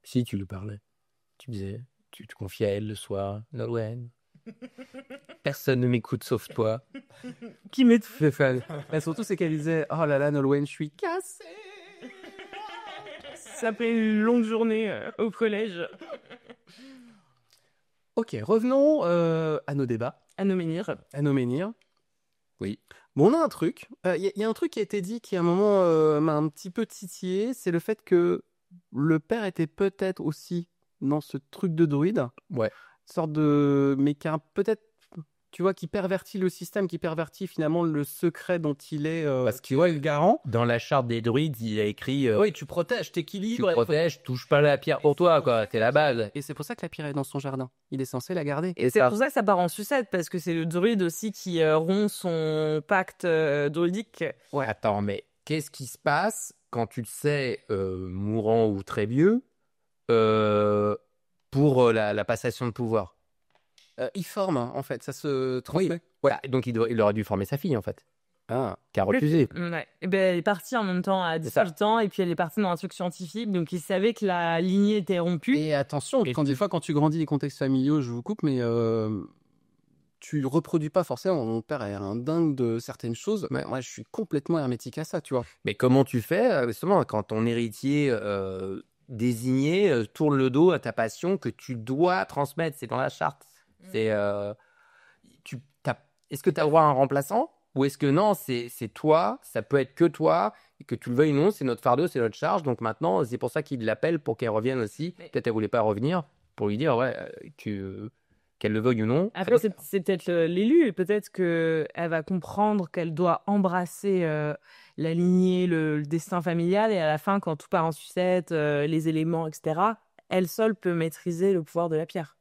Si, tu lui parlais. Tu disais, tu te confiais à elle le soir. Nolwenn. Personne ne m'écoute sauf toi. Qui m'étouffe? Mais surtout, c'est qu'elle disait, oh là là, Nolwenn, je suis cassée. Ça fait une longue journée au collège. Ok, revenons à nos débats. À nos menhirs. Oui. Bon, on a un truc. Il y a un truc qui a été dit qui, à un moment, m'a un petit peu titillé. C'est le fait que le père était peut-être aussi dans ce truc de druide. Ouais. Sorte de... Mais qui a peut-être... Tu vois, qui pervertit le système, qui pervertit finalement le secret dont il est parce qu'il est le garant. Dans la charte des druides, il a écrit oui, tu protèges, t'équilibres. Tu protèges, touche pas la pierre pour toi, quoi. T'es la base. Et c'est pour ça que la pierre est dans son jardin. Il est censé la garder. Et c'est pour ça que ça part en sucette, parce que c'est le druide aussi qui rompt son pacte druidique. Ouais, attends, mais qu'est-ce qui se passe quand tu le sais mourant ou très vieux pour la passation de pouvoir? Il forme, en fait, ça se transmet. Oui. Voilà. Donc il aurait dû former sa fille, en fait. Ah, qui a refusé. Ouais. Et ben, elle est partie en même temps à 18 ans, et puis elle est partie dans un truc scientifique, donc il savait que la lignée était rompue. Et attention, des fois, quand tu grandis les contextes familiaux, je vous coupe, mais tu reproduis pas forcément. Mon père est un dingue de certaines choses, mais moi, je suis complètement hermétique à ça, tu vois. Mais comment tu fais, justement, quand ton héritier désigné tourne le dos à ta passion que tu dois transmettre? C'est dans la charte. C'est, est-ce que tu as droit à un remplaçant? Ou est-ce que non, c'est toi, ça peut être que toi, et que tu le veuilles ou non, c'est notre fardeau, c'est notre charge. Donc maintenant, c'est pour ça qu'il l'appelle, pour qu'elle revienne aussi. Peut-être elle voulait pas revenir, pour lui dire qu'elle le veuille ou non. Après, c'est peut-être l'élu, et peut-être qu'elle va comprendre qu'elle doit embrasser la lignée, le destin familial, et à la fin, quand tout part en sucette, les éléments, etc., elle seule peut maîtriser le pouvoir de la pierre.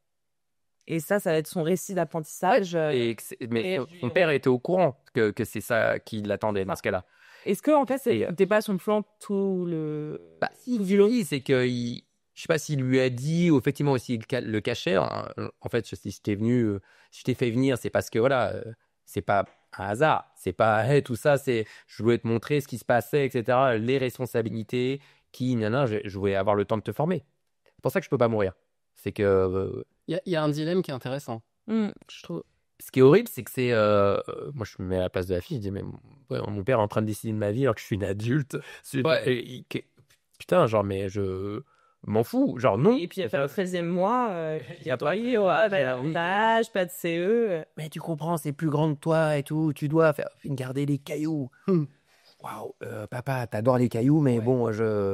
Et ça va être son récit d'apprentissage. Mais son père était au courant que c'est ça qui l'attendait dans ce cas-là. Est-ce que en fait, c'était pas son plan tout le... Si, c'est que... Je sais pas s'il lui a dit, ou effectivement aussi le cachait. Hein. En fait, si je t'ai fait venir, c'est parce que voilà, c'est pas un hasard. C'est pas hey, tout ça, c'est je voulais te montrer ce qui se passait, etc. Les responsabilités, je voulais avoir le temps de te former. C'est pour ça que je peux pas mourir. C'est que il y a un dilemme qui est intéressant. Je trouve. Ce qui est horrible, c'est que c'est moi je me mets à la place de la fille, je dis mais mon père est en train de décider de ma vie alors que je suis une adulte. Putain, genre mais je m'en fous, genre non. Et puis il a fait le 13e mois, il a pas d'avantage, pas de CE. Mais tu comprends, c'est plus grand que toi et tout, tu dois garder les cailloux. Waouh, papa, t'adores les cailloux, mais bon,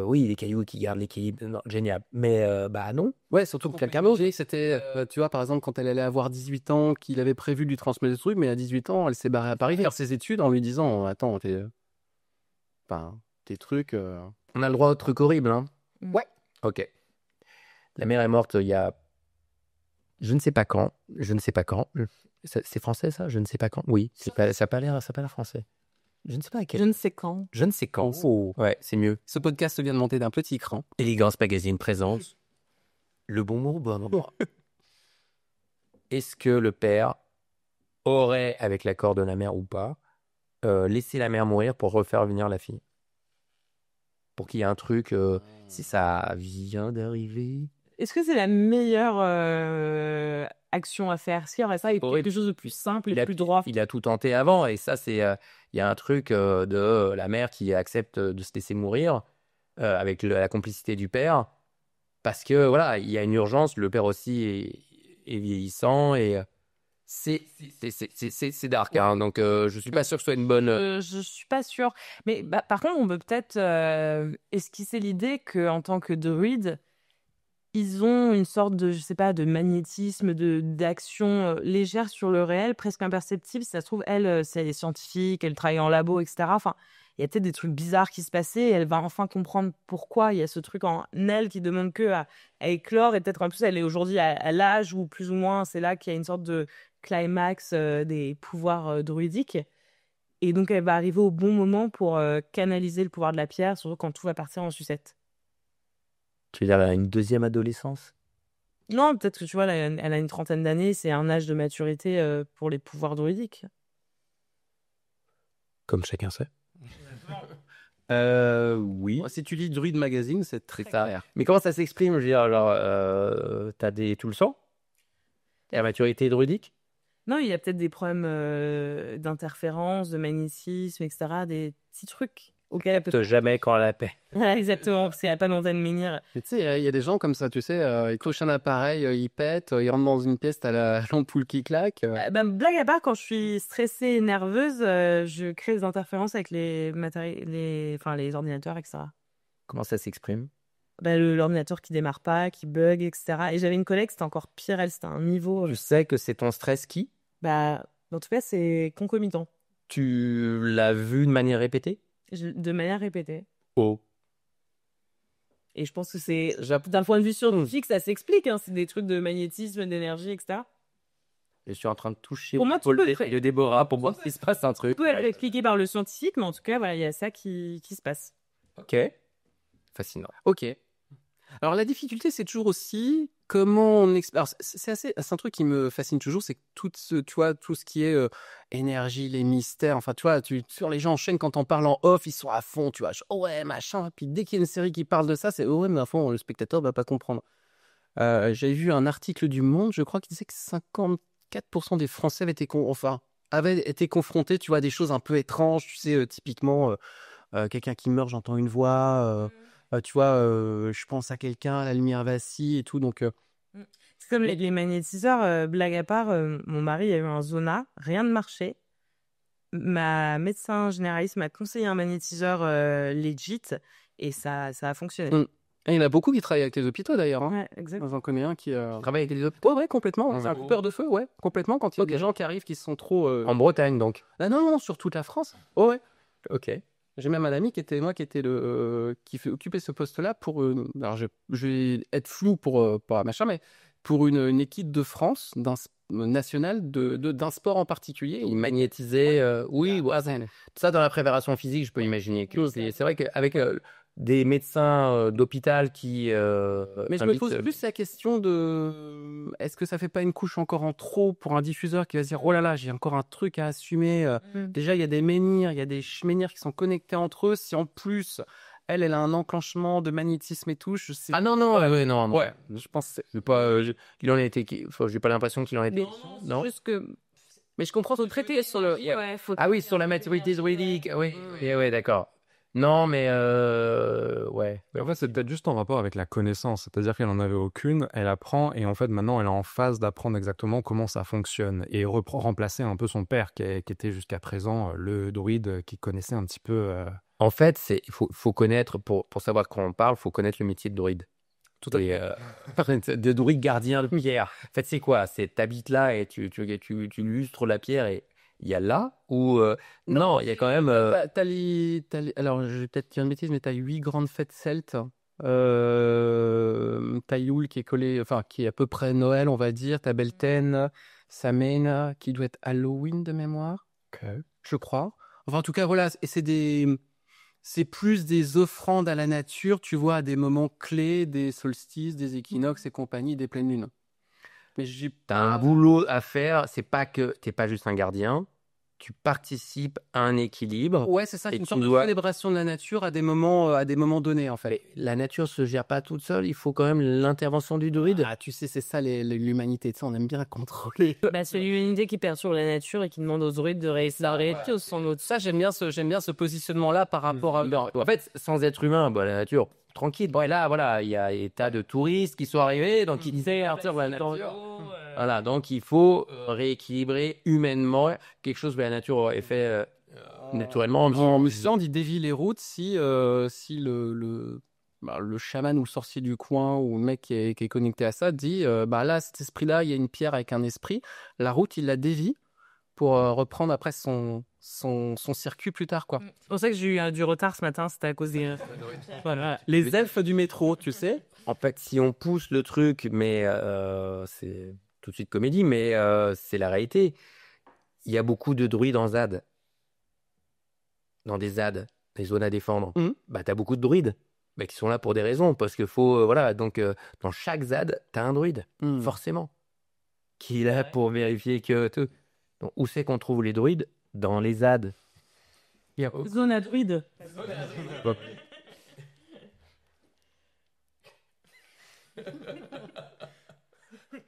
oui, les cailloux qui gardent l'équilibre, non, génial. Mais bah non. Ouais, surtout que quelqu'un d'autre, c'était, tu vois, par exemple, quand elle allait avoir 18 ans, qu'il avait prévu de lui transmettre des trucs, mais à 18 ans, elle s'est barrée à Paris faire ses études en lui disant, attends, tes trucs... On a le droit au truc horrible, hein. Ouais. Ok. La mère est morte il y a... Je ne sais pas quand. C'est français, ça? Je ne sais pas quand. Oui, ça n'a pas l'air français. Je ne sais pas à quel... Je ne sais quand. Je ne sais quand. Oh. Ouais, c'est mieux. Ce podcast vient de monter d'un petit cran. Élégance Magazine présente le bon mot au bon moment. Est-ce que le père aurait, avec l'accord de la mère ou pas, laissé la mère mourir pour refaire venir la fille? Pour qu'il y ait un truc, si ça vient d'arriver... Est-ce que c'est la meilleure action à faire? Si, ça, il y a quelque chose de plus simple et plus droit. Il a tout tenté avant, et ça, c'est... Il y a un truc de la mère qui accepte de se laisser mourir avec la complicité du père, parce que, voilà, il y a une urgence, le père aussi est vieillissant, et c'est dark, hein, donc je suis pas sûr que ce soit une bonne... Je suis pas sûre. Mais par contre, on peut peut-être esquisser l'idée qu'en tant que druide, ils ont une sorte de, je sais pas, de magnétisme, d'action légère sur le réel, presque imperceptible. Si ça se trouve, elle, c'est elle est scientifique, elle travaille en labo, etc. Enfin, il y a peut-être des trucs bizarres qui se passaient et elle va enfin comprendre pourquoi il y a ce truc en elle qui demande que à éclore. Et peut-être en plus, elle est aujourd'hui à l'âge où plus ou moins c'est là qu'il y a une sorte de climax des pouvoirs druidiques. Et donc, elle va arriver au bon moment pour canaliser le pouvoir de la pierre, surtout quand tout va partir en sucette. Tu veux dire, elle a une deuxième adolescence? Non, peut-être que tu vois, elle a une 30aine d'années, c'est un âge de maturité pour les pouvoirs druidiques. Comme chacun sait. Oui. Si tu lis Druid Magazine, c'est très clair. Mais comment ça s'exprime? Je veux dire, alors, t'as tout le sang? La maturité druidique? Non, il y a peut-être des problèmes d'interférence, de magnétisme, etc. Des petits trucs auxquels elle peut... Jamais quand elle a paix. Exactement, parce qu'elle n'a pas d'antenne menhir. Mais tu sais, il y a des gens comme ça, tu sais, ils couchent un appareil, ils pètent, ils rentrent dans une pièce, t'as l'ampoule qui claque. Blague à part, quand je suis stressée et nerveuse, je crée des interférences avec les ordinateurs, etc. Comment ça s'exprime? L'ordinateur qui démarre pas, qui bug, etc. Et j'avais une collègue, c'était encore pire, elle, c'était un niveau... Tu sais que c'est ton stress qui? En tout cas, c'est concomitant. Tu l'as vu de manière répétée? De manière répétée. Oh. Et je pense que c'est, d'un point de vue scientifique, ça s'explique. Hein, c'est des trucs de magnétisme, d'énergie, etc. Je suis en train de toucher pour moi, Paul et de Déborah pour voir s'il se passe un truc. Tu peux être expliqué par le scientifique, mais en tout cas, voilà, il y a ça qui se passe. Ok. Fascinant. Ok. Alors la difficulté, c'est toujours aussi comment on explique. C'est un truc qui me fascine toujours, c'est que tout ce qui est énergie, les mystères. Enfin, tu vois, sur les gens en chaîne quand on parle en off, ils sont à fond. Tu vois, oh ouais, machin. Puis dès qu'il y a une série qui parle de ça, c'est oh ouais, mais à fond, le spectateur va pas comprendre. J'avais vu un article du Monde, je crois, qui disait que 4% des Français avaient été confrontés, tu vois, à des choses un peu étranges. Tu sais, typiquement, quelqu'un qui meurt, j'entends une voix. Tu vois, je pense à quelqu'un, la lumière vacille et tout. Donc, C'est comme les magnétiseurs, blague à part, mon mari a eu un Zona, rien ne marchait. Ma médecin généraliste m'a conseillé un magnétiseur legit et ça a fonctionné. Et il y en a beaucoup qui travaillent avec les hôpitaux d'ailleurs. Hein. Ouais, exactement. J'en connais un qui Travaille avec les hôpitaux. Ouais, complètement. C'est un coupeur de feu, ouais, complètement. Quand il y a des gens qui arrivent qui sont trop. En Bretagne, donc. Ah, non, sur toute la France. Oh, ouais. Ok. J'ai même un ami qui occupait ce poste-là pour. Alors, je vais être flou pour machin, mais pour une équipe de France, nationale, d'un sport en particulier. Il magnétisait. Oui, ça dans la préparation physique, je peux imaginer. C'est vrai qu'avec des médecins d'hôpital qui. Mais je me pose plus la question de est-ce que ça fait pas une couche encore en trop pour un diffuseur qui va se dire oh là là, j'ai encore un truc à assumer. Déjà, il y a des menhirs, il y a des menhirs qui sont connectés entre eux. Si en plus elle a un enclenchement de magnétisme et tout, je sais. Ah non, non. Ouais, je pense. C'est pas. Il en a été. J'ai pas l'impression qu'il en ait été. Non. Juste que. Mais je comprends. Faut traiter sur le. Ah oui, sur la maturité juridique. Oui. Ouais, d'accord. Non, mais ouais. En fait, c'est peut-être juste en rapport avec la connaissance. C'est-à-dire qu'elle n'en avait aucune, elle apprend, et en fait, maintenant, elle est en phase d'apprendre exactement comment ça fonctionne. Et remplacer un peu son père, qui était jusqu'à présent le druide qui connaissait un petit peu. En fait, il faut connaître, pour savoir de quoi on parle, il faut connaître le métier de druide. Tout à fait. De druide gardien de pierre. En fait, c'est quoi? C'est t'habites là et tu lustres la pierre et il y a là ou non, il y a quand même. Alors, je vais peut-être dire une bêtise, mais t'as 8 grandes fêtes celtes. T'as Yule qui est collé, enfin qui est à peu près Noël, on va dire. T'as Beltane, Samhain, qui doit être Halloween de mémoire. Je crois. Enfin, en tout cas, voilà. Et c'est plus des offrandes à la nature, tu vois, à des moments clés, des solstices, des équinoxes et compagnie, des pleines lunes. Mais t'as un boulot à faire, c'est pas que t'es pas juste un gardien, tu participes à un équilibre. Ouais, c'est ça, une sorte de célébration de la nature à des moments donnés, en fait. Mais la nature se gère pas toute seule, il faut quand même l'intervention du druide. Ah, tu sais, c'est ça l'humanité, tu sais, on aime bien contrôler. C'est l'humanité qui perturbe la nature et qui demande aux druides de rééquilibrer sans autre. Ça, j'aime bien ce positionnement-là par rapport à. En fait, sans être humain, la nature. Tranquille. Bon, et là, voilà, il y a des tas de touristes qui sont arrivés, donc ils disaient la nature. Voilà, donc il faut rééquilibrer humainement quelque chose que la aurait fait naturellement. On dit dévie les routes si le chaman ou le sorcier du coin ou le mec qui est connecté à ça dit là, cet esprit-là, il y a une pierre avec un esprit. La route, il la dévie pour reprendre après son circuit plus tard, quoi. C'est pour ça que j'ai eu du retard ce matin, c'était à cause des... Voilà, les elfes du métro, tu sais. En fait, si on pousse le truc, mais c'est tout de suite comédie, mais c'est la réalité. Il y a beaucoup de druides en ZAD. Dans des ZAD, des zones à défendre. T'as beaucoup de druides qui sont là pour des raisons, parce qu'il faut... voilà, donc dans chaque ZAD, t'as un druide, forcément, qui est là pour vérifier que... tout. Donc, où c'est qu'on trouve les druides? Dans les ZAD. Zone à druide.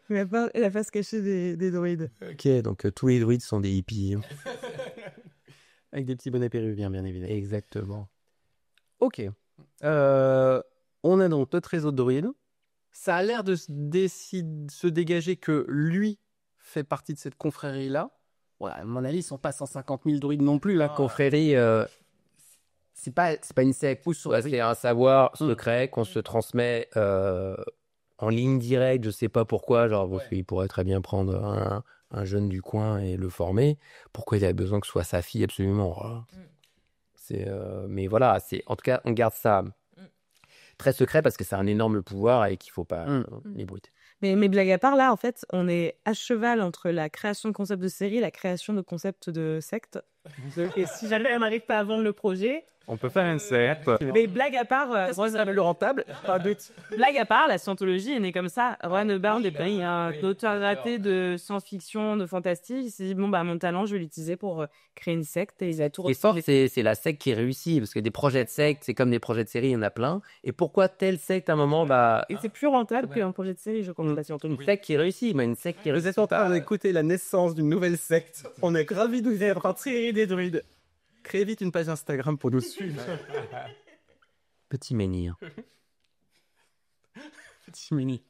La face cachée des druides. Ok, donc tous les druides sont des hippies. Avec des petits bonnets péruviens, bien évidemment. Exactement. Ok. On a donc notre réseau de druides. Ça a l'air de se dégager que lui fait partie de cette confrérie-là. Ouais, à mon avis, ils sont pas 150 000 druides non plus. La confrérie, c'est pas une secte. C'est un savoir secret qu'on se transmet en ligne directe. Je sais pas pourquoi. Parce qu'il pourrait très bien prendre un jeune du coin et le former. Pourquoi il a besoin que ce soit sa fille absolument? Mais voilà, en tout cas, on garde ça très secret parce que c'est un énorme pouvoir et qu'il faut pas l'ébruiter. Mais blague à part, là, en fait, on est à cheval entre la création de concept de série et la création de concept de secte. Et si jamais on n'arrive pas à vendre le projet, On peut faire une secte. Mais blague à part, le rentable, pas de but. blague à part, la scientologie est née comme ça. Ron Hubbard est un auteur raté de science-fiction, de fantastique. Il s'est dit, bon, bah, mon talent, je vais l'utiliser pour créer une secte. Et il a tout Et fort, c'est la secte qui réussit, parce que des projets de secte, c'est comme des projets de série, il y en a plein. Et pourquoi telle secte, à un moment, bah... Et c'est plus rentable qu'un projet de série, je crois. Une secte qui réussit, mais une secte qui Vous êtes en train d'écouter la naissance d'une nouvelle secte. On est ravis de vous être en train des druides. Créez vite une page Instagram pour nous suivre. Petit menhir. Petit Méni.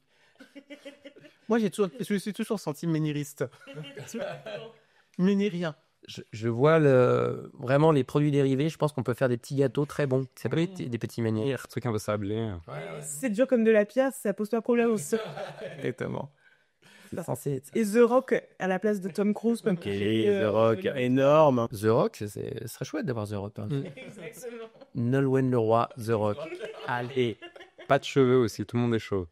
Moi, je suis toujours senti méniriste. Ménirien. Je vois vraiment les produits dérivés, je pense qu'on peut faire des petits gâteaux très bons. Ça peut être des petits menhirs. Un truc un peu sablé. C'est dur comme de la pierre, ça pose pas de problème aussi. Exactement. C'est censé être ça. Et The Rock à la place de Tom Cruise. Comme The Rock, énorme. The Rock, ce serait chouette d'avoir The Rock. Exactement. Nolwenn Leroy, The Rock. Allez. Pas de cheveux aussi, tout le monde est chauve.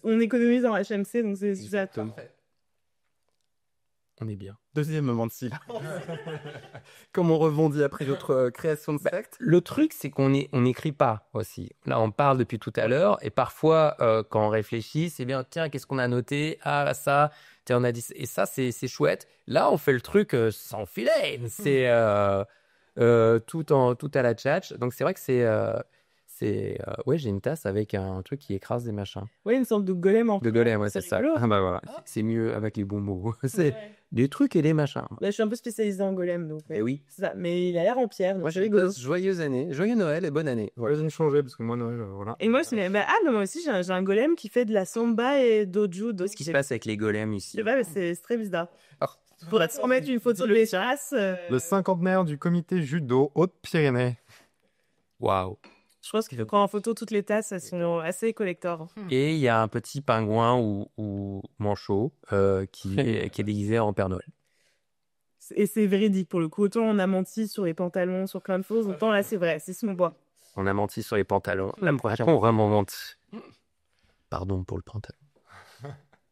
On économise en HMC, donc c'est ça. On est bien. Deuxième moment de silence. Comme on rebondit après notre création de secte. Le truc, c'est qu'on n'écrit pas aussi. Là, on parle depuis tout à l'heure, et parfois, quand on réfléchit, c'est bien, tiens, qu'est-ce qu'on a noté? Ah, ça, tiens, on a dit... Et ça, c'est chouette. Là, on fait le truc sans filet. C'est tout à la tchatch. Donc, c'est vrai que ouais, j'ai une tasse avec un truc qui écrase des machins. Oui, une sorte de golem en De golem, ouais, c'est ça. rigolo. Ah bah voilà. C'est mieux avec les bons mots. C'est des trucs et des machins. Là, je suis un peu spécialisée en golem, donc. Eh oui. C'est ça. Mais il a l'air en pierre. donc Moi, c'est rigolo. joyeuse année, joyeux Noël et bonne année. Ouais, vous changer parce que moi, Noël, voilà. Et moi aussi, non, moi aussi, j'ai un golem qui fait de la samba et doju. Qu'est-ce qui se passe avec les golems Je ici? sais pas, mais c'est très bizarre. Faudrait te remettre une photo de l'espace. Le cinquantenaire du comité judo Haute-Pyrénées. Waouh. Je pense qu'il faut prendre en photo toutes les tasses, elles sont assez collector. Et il y a un petit pingouin ou manchot qui est déguisé en Père Noël. Et c'est véridique pour le coup. Autant on a menti sur les pantalons, sur plein de choses, autant là c'est vrai, c'est ce qu'on voit. On a menti sur les pantalons. La prochaine fois, on vraiment menti. Pardon pour le pantalon.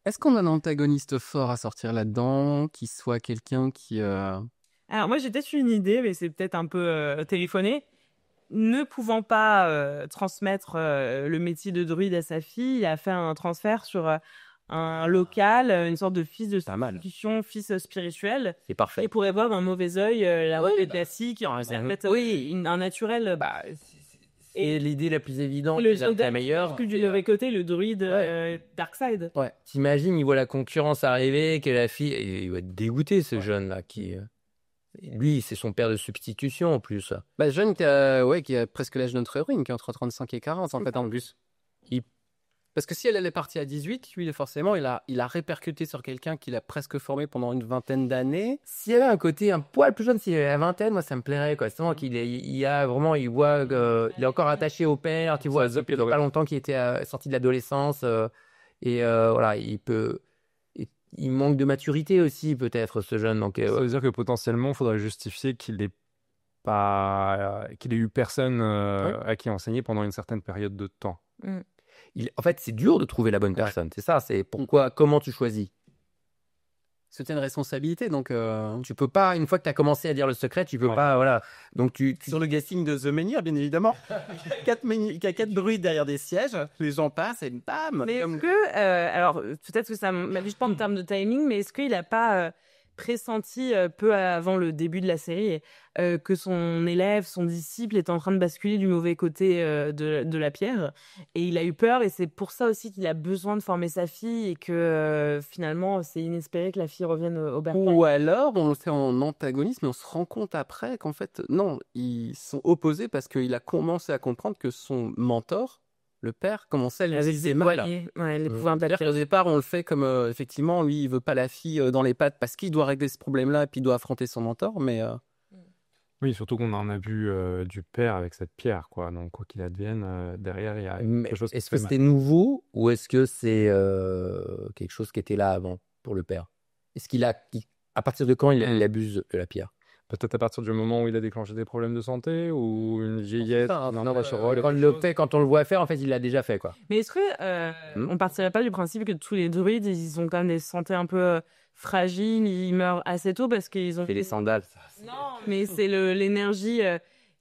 Est-ce qu'on a un antagoniste fort à sortir là-dedans, qui soit quelqu'un qui... Alors moi j'ai peut-être une idée, mais c'est peut-être un peu téléphoné. Ne pouvant pas transmettre le métier de druide à sa fille, il a fait un transfert sur un local, une sorte de fils de substitution, fils spirituel. C'est parfait. Et pourrait voir d'un mauvais œil la robe classique, en fait, un naturel. Et l'idée la plus évidente, la meilleure. Du mauvais côté, le druide Darkside. Ouais. T'imagines, il voit la concurrence arriver, que la fille, et il va être dégoûté ce jeune-là qui. Lui, c'est son père de substitution en plus. Bah, jeune qui a presque l'âge de notre héroïne, qui est entre 35 et 40 en fait en plus. Parce que si elle est partie à 18, lui forcément il a répercuté sur quelqu'un qu'il a presque formé pendant une vingtaine d'années. S'il y avait un côté un poil plus jeune, s'il avait la vingtaine, moi ça me plairait quoi. C'est vraiment qu'il il est encore attaché au père, tu vois, depuis pas longtemps qu'il était sorti de l'adolescence voilà, il manque de maturité aussi peut-être ce jeune. Donc ça veut dire que potentiellement il faudrait justifier qu'il ait eu personne à qui enseigner pendant une certaine période de temps. En fait, c'est dur de trouver la bonne personne. C'est ça, c'est comment tu choisis. C'était une responsabilité, donc... Tu peux pas, une fois que tu as commencé à dire le secret, tu peux pas, voilà. Donc Sur le casting de The Menhir, bien évidemment, il y a 4 druides derrière des sièges, les gens passent et bam. Mais est-ce que, alors peut-être que ça m'avise pas en termes de timing, mais est-ce qu'il a pas pressenti peu avant le début de la série que son élève, son disciple est en train de basculer du mauvais côté de la pierre, et il a eu peur, et c'est pour ça aussi qu'il a besoin de former sa fille, et que finalement c'est inespéré que la fille revienne au bercail. Ou alors on le fait en antagoniste, mais on se rend compte après qu'en fait non, ils sont opposés parce qu'il a commencé à comprendre que son mentor, le père, commençait à lui dire mal. Au départ, on le fait comme effectivement, lui, il veut pas la fille dans les pattes parce qu'il doit régler ce problème-là et puis il doit affronter son mentor, mais oui, surtout qu'on en a vu du père avec cette pierre, quoi. Donc quoi qu'il advienne, derrière il y a quelque chose. Est-ce que c'était nouveau ou est-ce que c'est quelque chose qui était là avant pour le père? Est-ce à partir de quand il abuse de la pierre? Peut-être à partir du moment où il a déclenché des problèmes de santé ou une vieillesse. Quand on le voit faire, en fait, il l'a déjà fait, quoi. Mais est-ce que on partirait pas du principe que tous les druides, ils ont quand même des santé un peu fragiles, ils meurent assez tôt parce qu'ils ont fait les sandales. Non, mais c'est l'énergie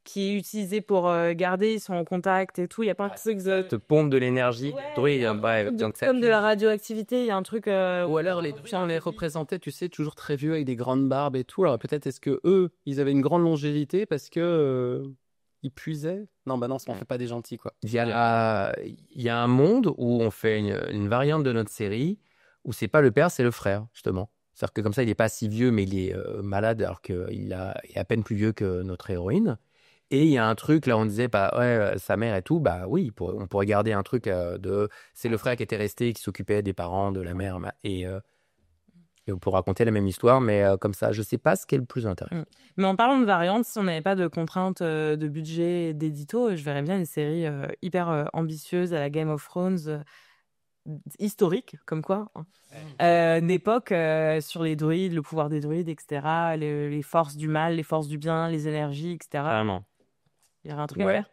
qui est utilisé pour garder, ils sont en contact et tout. Il y a plein de trucs. Te pompe de l'énergie. Druide, bref. Comme de la radioactivité, il y a un truc. Ou alors les druides, on les représentait, tu sais, toujours très vieux avec des grandes barbes et tout. Alors peut-être est-ce que eux, ils avaient une grande longévité parce que ils puisaient. Non, bah non, ça ne fait pas des gentils, quoi. Il y a un monde où on fait une variante de notre série où c'est pas le père, c'est le frère, justement. C'est-à-dire que comme ça, il n'est pas si vieux, mais il est malade alors qu'il est à peine plus vieux que notre héroïne. Et il y a un truc, là, on disait, sa mère et tout, bah oui, on pourrait garder un truc c'est le frère qui était resté, qui s'occupait des parents, de la mère, et on pourrait raconter la même histoire, mais comme ça, je sais pas ce qui est le plus intéressant. Mais en parlant de variantes, si on n'avait pas de contraintes de budget et d'édito, je verrais bien une série hyper ambitieuse à la Game of Thrones, historique, comme quoi. Une époque sur les druides, le pouvoir des druides, etc., les forces du mal, les forces du bien, les énergies, etc. Vraiment. Il y aurait un truc à faire.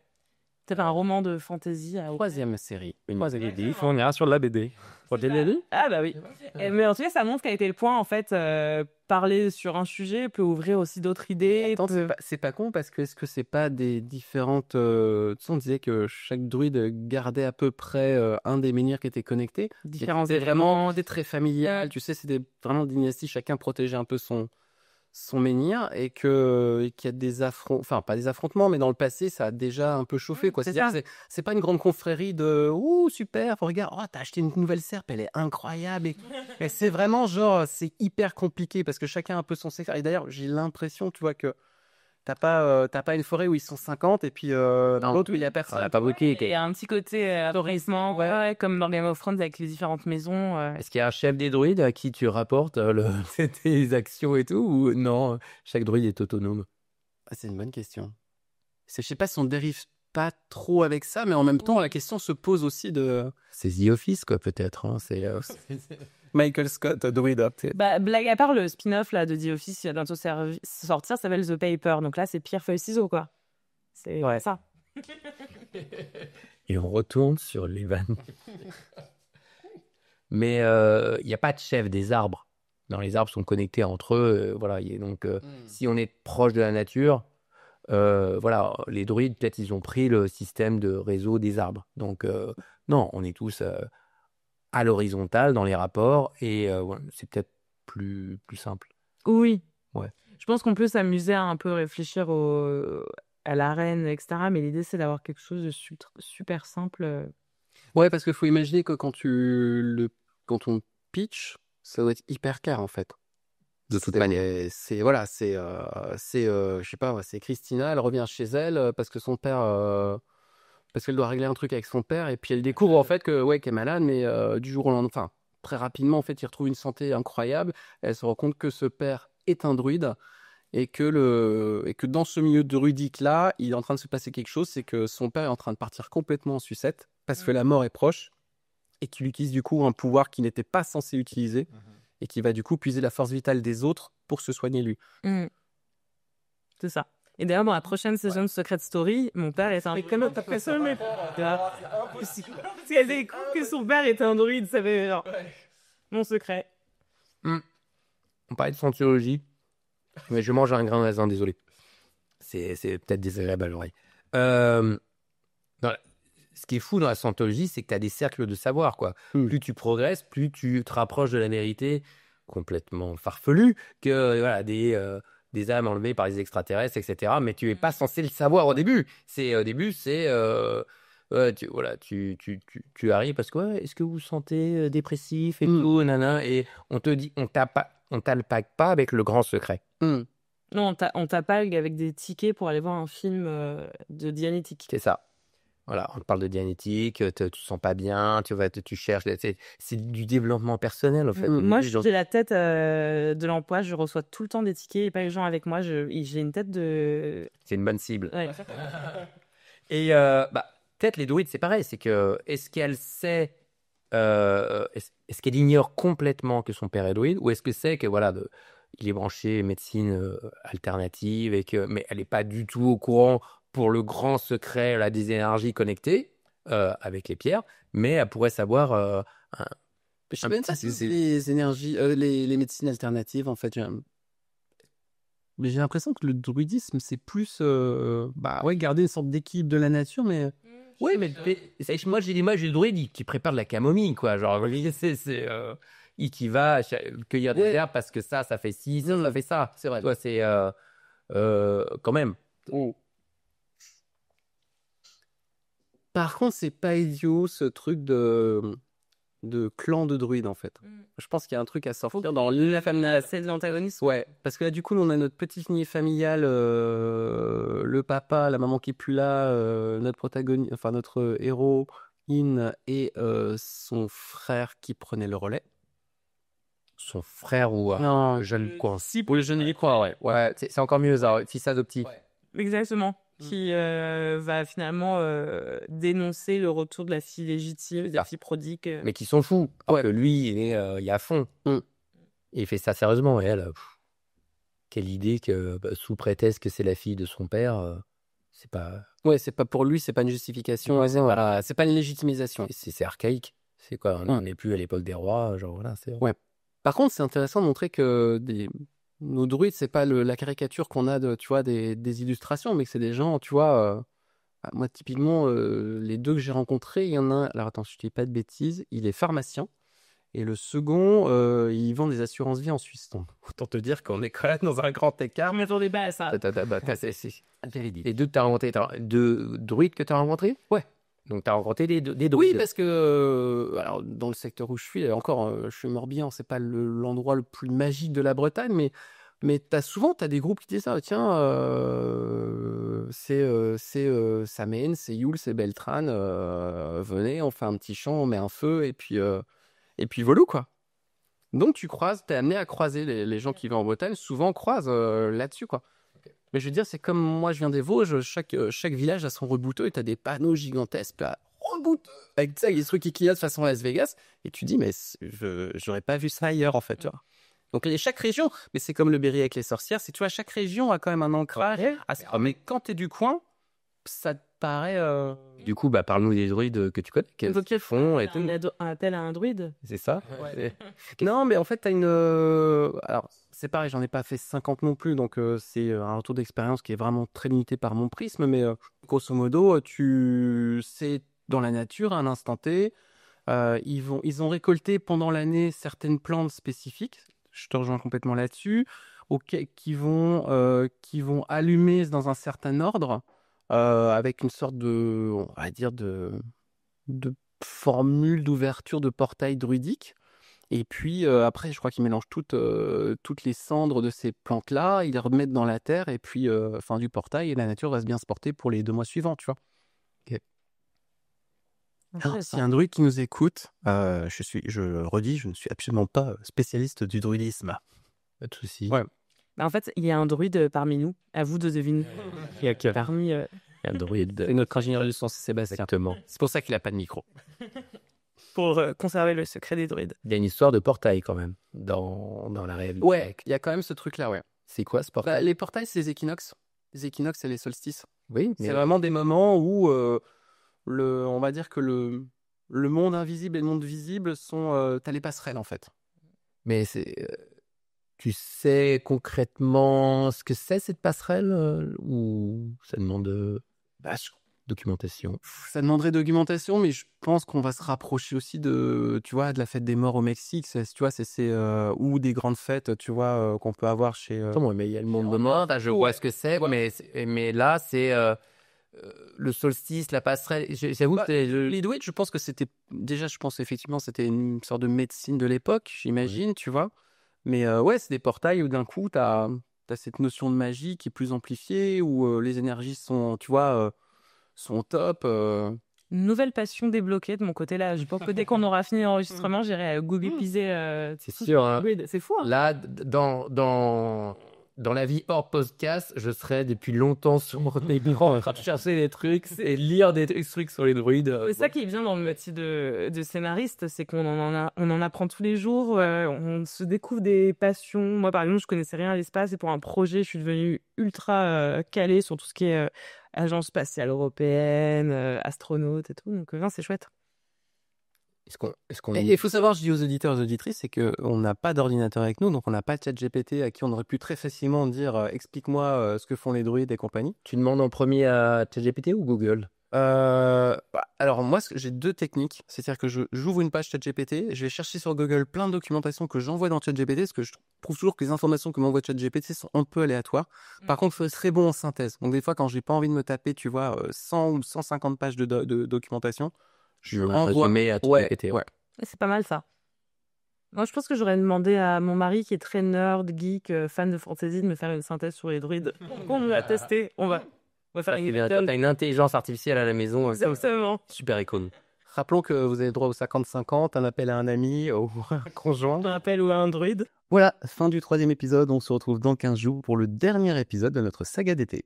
Peut-être un roman de fantasy. Troisième série. On ira sur la BD. Ah bah oui. Mais en tout cas, ça montre quel était le point, en fait. Parler sur un sujet peut ouvrir aussi d'autres idées. Attends, c'est pas con parce que est-ce que c'est pas des différentes... Tu sais, on disait que chaque druide gardait à peu près un des menhirs qui était connecté. Différents vraiment des traits familiales. Tu sais, c'est vraiment des dynasties. Chacun protégeait un peu son menhir et qu'il y a des affrontements, enfin pas des affrontements, mais dans le passé, ça a déjà un peu chauffé, quoi. C'est-à-dire que c'est pas une grande confrérie de « Ouh, super, regarde, t'as acheté une nouvelle serpe, elle est incroyable. » Et c'est vraiment genre, c'est hyper compliqué parce que chacun a un peu son secret. Et d'ailleurs, j'ai l'impression, tu vois, que t'as pas une forêt où ils sont 50 et puis dans l'autre où il y a personne. On n'a pas briqué. Il y a un petit côté tourisme, comme dans Game of Thrones avec les différentes maisons. Est-ce qu'il y a un chef des druides à qui tu rapportes tes actions et tout, ou non, chaque druide est autonome? C'est une bonne question. Je sais pas si on dérive pas trop avec ça, mais en même temps, la question se pose aussi de... C'est The Office, quoi, peut-être. Hein. Michael Scott, druide. Blague à part, le spin-off là, de The Office, qui va bientôt sortir, ça s'appelle The Paper. Donc là, c'est pierre, feuille, ciseaux, quoi. C'est ça. Et on retourne sur les vannes. Mais il n'y a pas de chef des arbres. Non, les arbres sont connectés entre eux. Voilà. Donc, si on est proche de la nature, voilà, les druides, peut-être, ils ont pris le système de réseau des arbres. Donc, non, on est tous à l'horizontale dans les rapports et c'est peut-être plus simple. Oui. Ouais. Je pense qu'on peut s'amuser à un peu réfléchir à l'arène, etc. Mais l'idée, c'est d'avoir quelque chose de super simple. Ouais, parce qu'il faut imaginer que quand on pitch, ça doit être hyper clair, en fait. De toute manière, je sais pas, c'est Christina, elle revient chez elle parce que son père... parce qu'elle doit régler un truc avec son père, et puis elle découvre en fait qu'elle est malade, mais du jour au lendemain, enfin, très rapidement, en fait, il retrouve une santé incroyable. Elle se rend compte que ce père est un druide, et que dans ce milieu druidique-là, il est en train de se passer quelque chose, c'est que son père est en train de partir complètement en sucette, parce que la mort est proche, et qu'il utilise du coup un pouvoir qu'il n'était pas censé utiliser, et qui va du coup puiser la force vitale des autres pour se soigner lui. C'est ça. Et d'ailleurs, dans la prochaine saison de Secret Story, mon père est un... Mais comment t'as fait ça, mais... Parce qu'elle découvre que son père était un druide, ça fait... genre... Mon secret. On parlait de scientologie, mais je mange un grain de raisin, désolé. C'est peut-être désagréable à l'oreille. Ce qui est fou dans la scientologie, c'est que tu as des cercles de savoir, quoi. Plus tu progresses, plus tu te rapproches de la vérité, complètement farfelue, que voilà, des âmes enlevées par les extraterrestres, etc. Mais tu n'es pas censé le savoir au début. Au début, c'est... tu arrives parce que est-ce que vous vous sentez dépressif et tout, nana, et on te dit, on t'alpague pas avec le grand secret. Non, on t'alpague avec des tickets pour aller voir un film de Dianétique. C'est ça. Voilà, on te parle de Dianétique, tu te sens pas bien, tu cherches, c'est du développement personnel en fait. Moi, j'ai la tête de l'emploi, je reçois tout le temps des tickets et pas les gens avec moi, j'ai une tête de... C'est une bonne cible. Ouais. Et peut-être les druides, c'est pareil, c'est que est-ce qu'elle sait, est-ce qu'elle ignore complètement que son père est druide, ou est-ce que c'est que voilà, il est branché médecine alternative mais elle n'est pas du tout au courant pour le grand secret là, des énergies connectées avec les pierres, mais elle pourrait savoir. Je sais même pas si c'est les énergies, les médecines alternatives en fait. Mais j'ai l'impression que le druidisme, c'est plus garder une sorte d'équilibre de la nature, mais... Ouais, mais moi, j'ai l'image du druide qui prépare de la camomille, quoi. Genre, qui va cueillir des herbes parce que ça fait ci, ça fait ça. C'est vrai. Toi, c'est quand même. Par contre, c'est pas idiot, ce truc de clan de druides, en fait. Je pense qu'il y a un truc à sortir dans la famille. C'est de l'antagonisme. Ouais, parce que là, du coup, on a notre petite lignée familiale, le papa, la maman qui est plus là, notre protagoniste, enfin notre héros, In, et son frère qui prenait le relais. Son frère ou non, jeune quoi. Pour le jeune, il y croit, ouais. Ouais, c'est encore mieux, ça, fils adoptif. Ouais. Exactement. Qui va finalement dénoncer le retour de la fille légitime, de la fille prodigue. Mais qui s'en fout. Alors que lui, il est à fond. Et il fait ça sérieusement. Et elle, quelle idée que, sous prétexte que c'est la fille de son père, c'est pas... Ouais, c'est pas pour lui, c'est pas une justification. Ouais, voilà, c'est pas une légitimisation. C'est archaïque. C'est quoi? On n'est plus à l'époque des rois. Genre, voilà, c'est... Ouais. Par contre, c'est intéressant de montrer que nos druides, c'est pas la caricature qu'on a de, tu vois, des illustrations, mais que c'est des gens, tu vois. Moi, typiquement, les deux que j'ai rencontrés, il y en a un. Alors attends, je dis pas de bêtises. Il est pharmacien. Et le second, il vend des assurances vie en Suisse. Donc, autant te dire qu'on est quand même dans un grand écart. Mais attendez pas à ça. C'est les deux que tu as rencontrés. Deux druides que tu as rencontrés? Ouais. Donc, tu as rencontré des druides. Oui, parce que alors, dans le secteur où je suis, encore, je suis Morbihan, c'est pas l'endroit le plus magique de la Bretagne, mais souvent, tu as des groupes qui disent ça. Tiens, c'est Samen, c'est Yule, c'est Beltran. Venez, on fait un petit champ, on met un feu, et puis voilà, quoi. Donc, t'es amené à croiser les gens qui vivent en Bretagne, souvent croisent là-dessus, quoi. Mais je veux dire, c'est comme moi, je viens des Vosges, chaque village a son rebouteux et t'as des panneaux gigantesques, là, rebouteux, avec ça, des trucs qui clignotent façon Las Vegas. Et tu dis, mais j'aurais pas vu ça ailleurs, en fait, tu vois. Donc, chaque région, mais c'est comme le Berry avec les sorcières, c'est, tu vois, chaque région a quand même un ancrage. Mais quand t'es du coin, ça te paraît. Du coup, parle-nous des druides que tu connais, qu'elles font et tout. Tel un druide. C'est ça. Ouais. Non, mais en fait, t'as une. Alors, c'est pareil, j'en ai pas fait 50 non plus, donc c'est un retour d'expérience qui est vraiment très limité par mon prisme, mais grosso modo, c'est dans la nature à un instant T. Ils ont récolté pendant l'année certaines plantes spécifiques. Je te rejoins complètement là-dessus. Qui vont allumer dans un certain ordre. Avec une sorte de, on va dire, de formule d'ouverture de portail druidique. Et puis après, je crois qu'ils mélangent toutes les cendres de ces plantes-là, ils les remettent dans la terre, et puis fin du portail, et la nature va bien se porter pour les 2 mois suivants, tu vois. Okay. Alors, s'il y a un druide qui nous écoute, je redis, je ne suis absolument pas spécialiste du druidisme. Pas de souci. Ouais. En fait, il y a un druide parmi nous. À vous de deviner. Parmi. Il y a un druide. Et notre ingénieur du son, c'est Sébastien. Exactement. C'est pour ça qu'il n'a pas de micro. Pour conserver le secret des druides. Il y a une histoire de portail quand même dans la réalité. Ouais, il y a quand même ce truc-là, ouais. C'est quoi ce portail? Les portails, c'est les équinoxes. Les équinoxes et les solstices. Oui, c'est vraiment des moments où on va dire que le monde invisible et le monde visible sont. T'as les passerelles en fait. Mais tu sais concrètement ce que c'est cette passerelle ou ça demande documentation? Ça demanderait documentation, mais je pense qu'on va se rapprocher aussi de la fête des morts au Mexique. Tu vois, ou des grandes fêtes, tu vois, qu'on peut avoir chez. Attends, mais il y a le monde de mort. Je vois ce que c'est, mais là c'est le solstice, la passerelle. J'avoue que les druides, je pense que c'était effectivement c'était une sorte de médecine de l'époque, j'imagine, tu vois. Mais ouais, c'est des portails où d'un coup t'as cette notion de magie qui est plus amplifiée, où les énergies sont, tu vois, sont top. Une nouvelle passion débloquée de mon côté là. Je pense que dès qu'on aura fini l'enregistrement, j'irai googler. C'est sûr. Hein. C'est fou. Hein. Là, dans la vie hors podcast, je serais depuis longtemps sur mon écran en train de chercher des trucs et lire des trucs sur les druides. C'est ça qui est bien dans le métier de scénariste, c'est qu'on en apprend tous les jours, on se découvre des passions. Moi, par exemple, je connaissais rien à l'espace et pour un projet, je suis devenue ultra calée sur tout ce qui est agence spatiale européenne, astronaute et tout. Donc, c'est chouette. Est-ce qu'on... Et il faut savoir, je dis aux auditeurs et aux auditrices, c'est qu'on n'a pas d'ordinateur avec nous, donc on n'a pas de ChatGPT à qui on aurait pu très facilement dire explique-moi ce que font les druides et compagnie. Tu demandes en premier à ChatGPT ou Google? Alors moi, j'ai deux techniques. C'est-à-dire que j'ouvre une page ChatGPT, je vais chercher sur Google plein de documentation que j'envoie dans ChatGPT, parce que je trouve toujours que les informations que m'envoie ChatGPT sont un peu aléatoires. Par contre, il faut être très bon en synthèse. Donc des fois, quand j'ai pas envie de me taper, tu vois, 100 ou 150 pages de documentation, je envoie... à ChatGPT. Ouais. C'est pas mal ça. Moi, je pense que j'aurais demandé à mon mari, qui est très nerd, geek, fan de fantasy, de me faire une synthèse sur les druides. On va tester, on va faire T'as une intelligence artificielle à la maison. Exactement. Super icône. Rappelons que vous avez droit au 50-50, un appel à un ami, ou un conjoint. Un appel ou à un druide. Voilà, fin du 3e épisode. On se retrouve dans 15 jours pour le dernier épisode de notre saga d'été.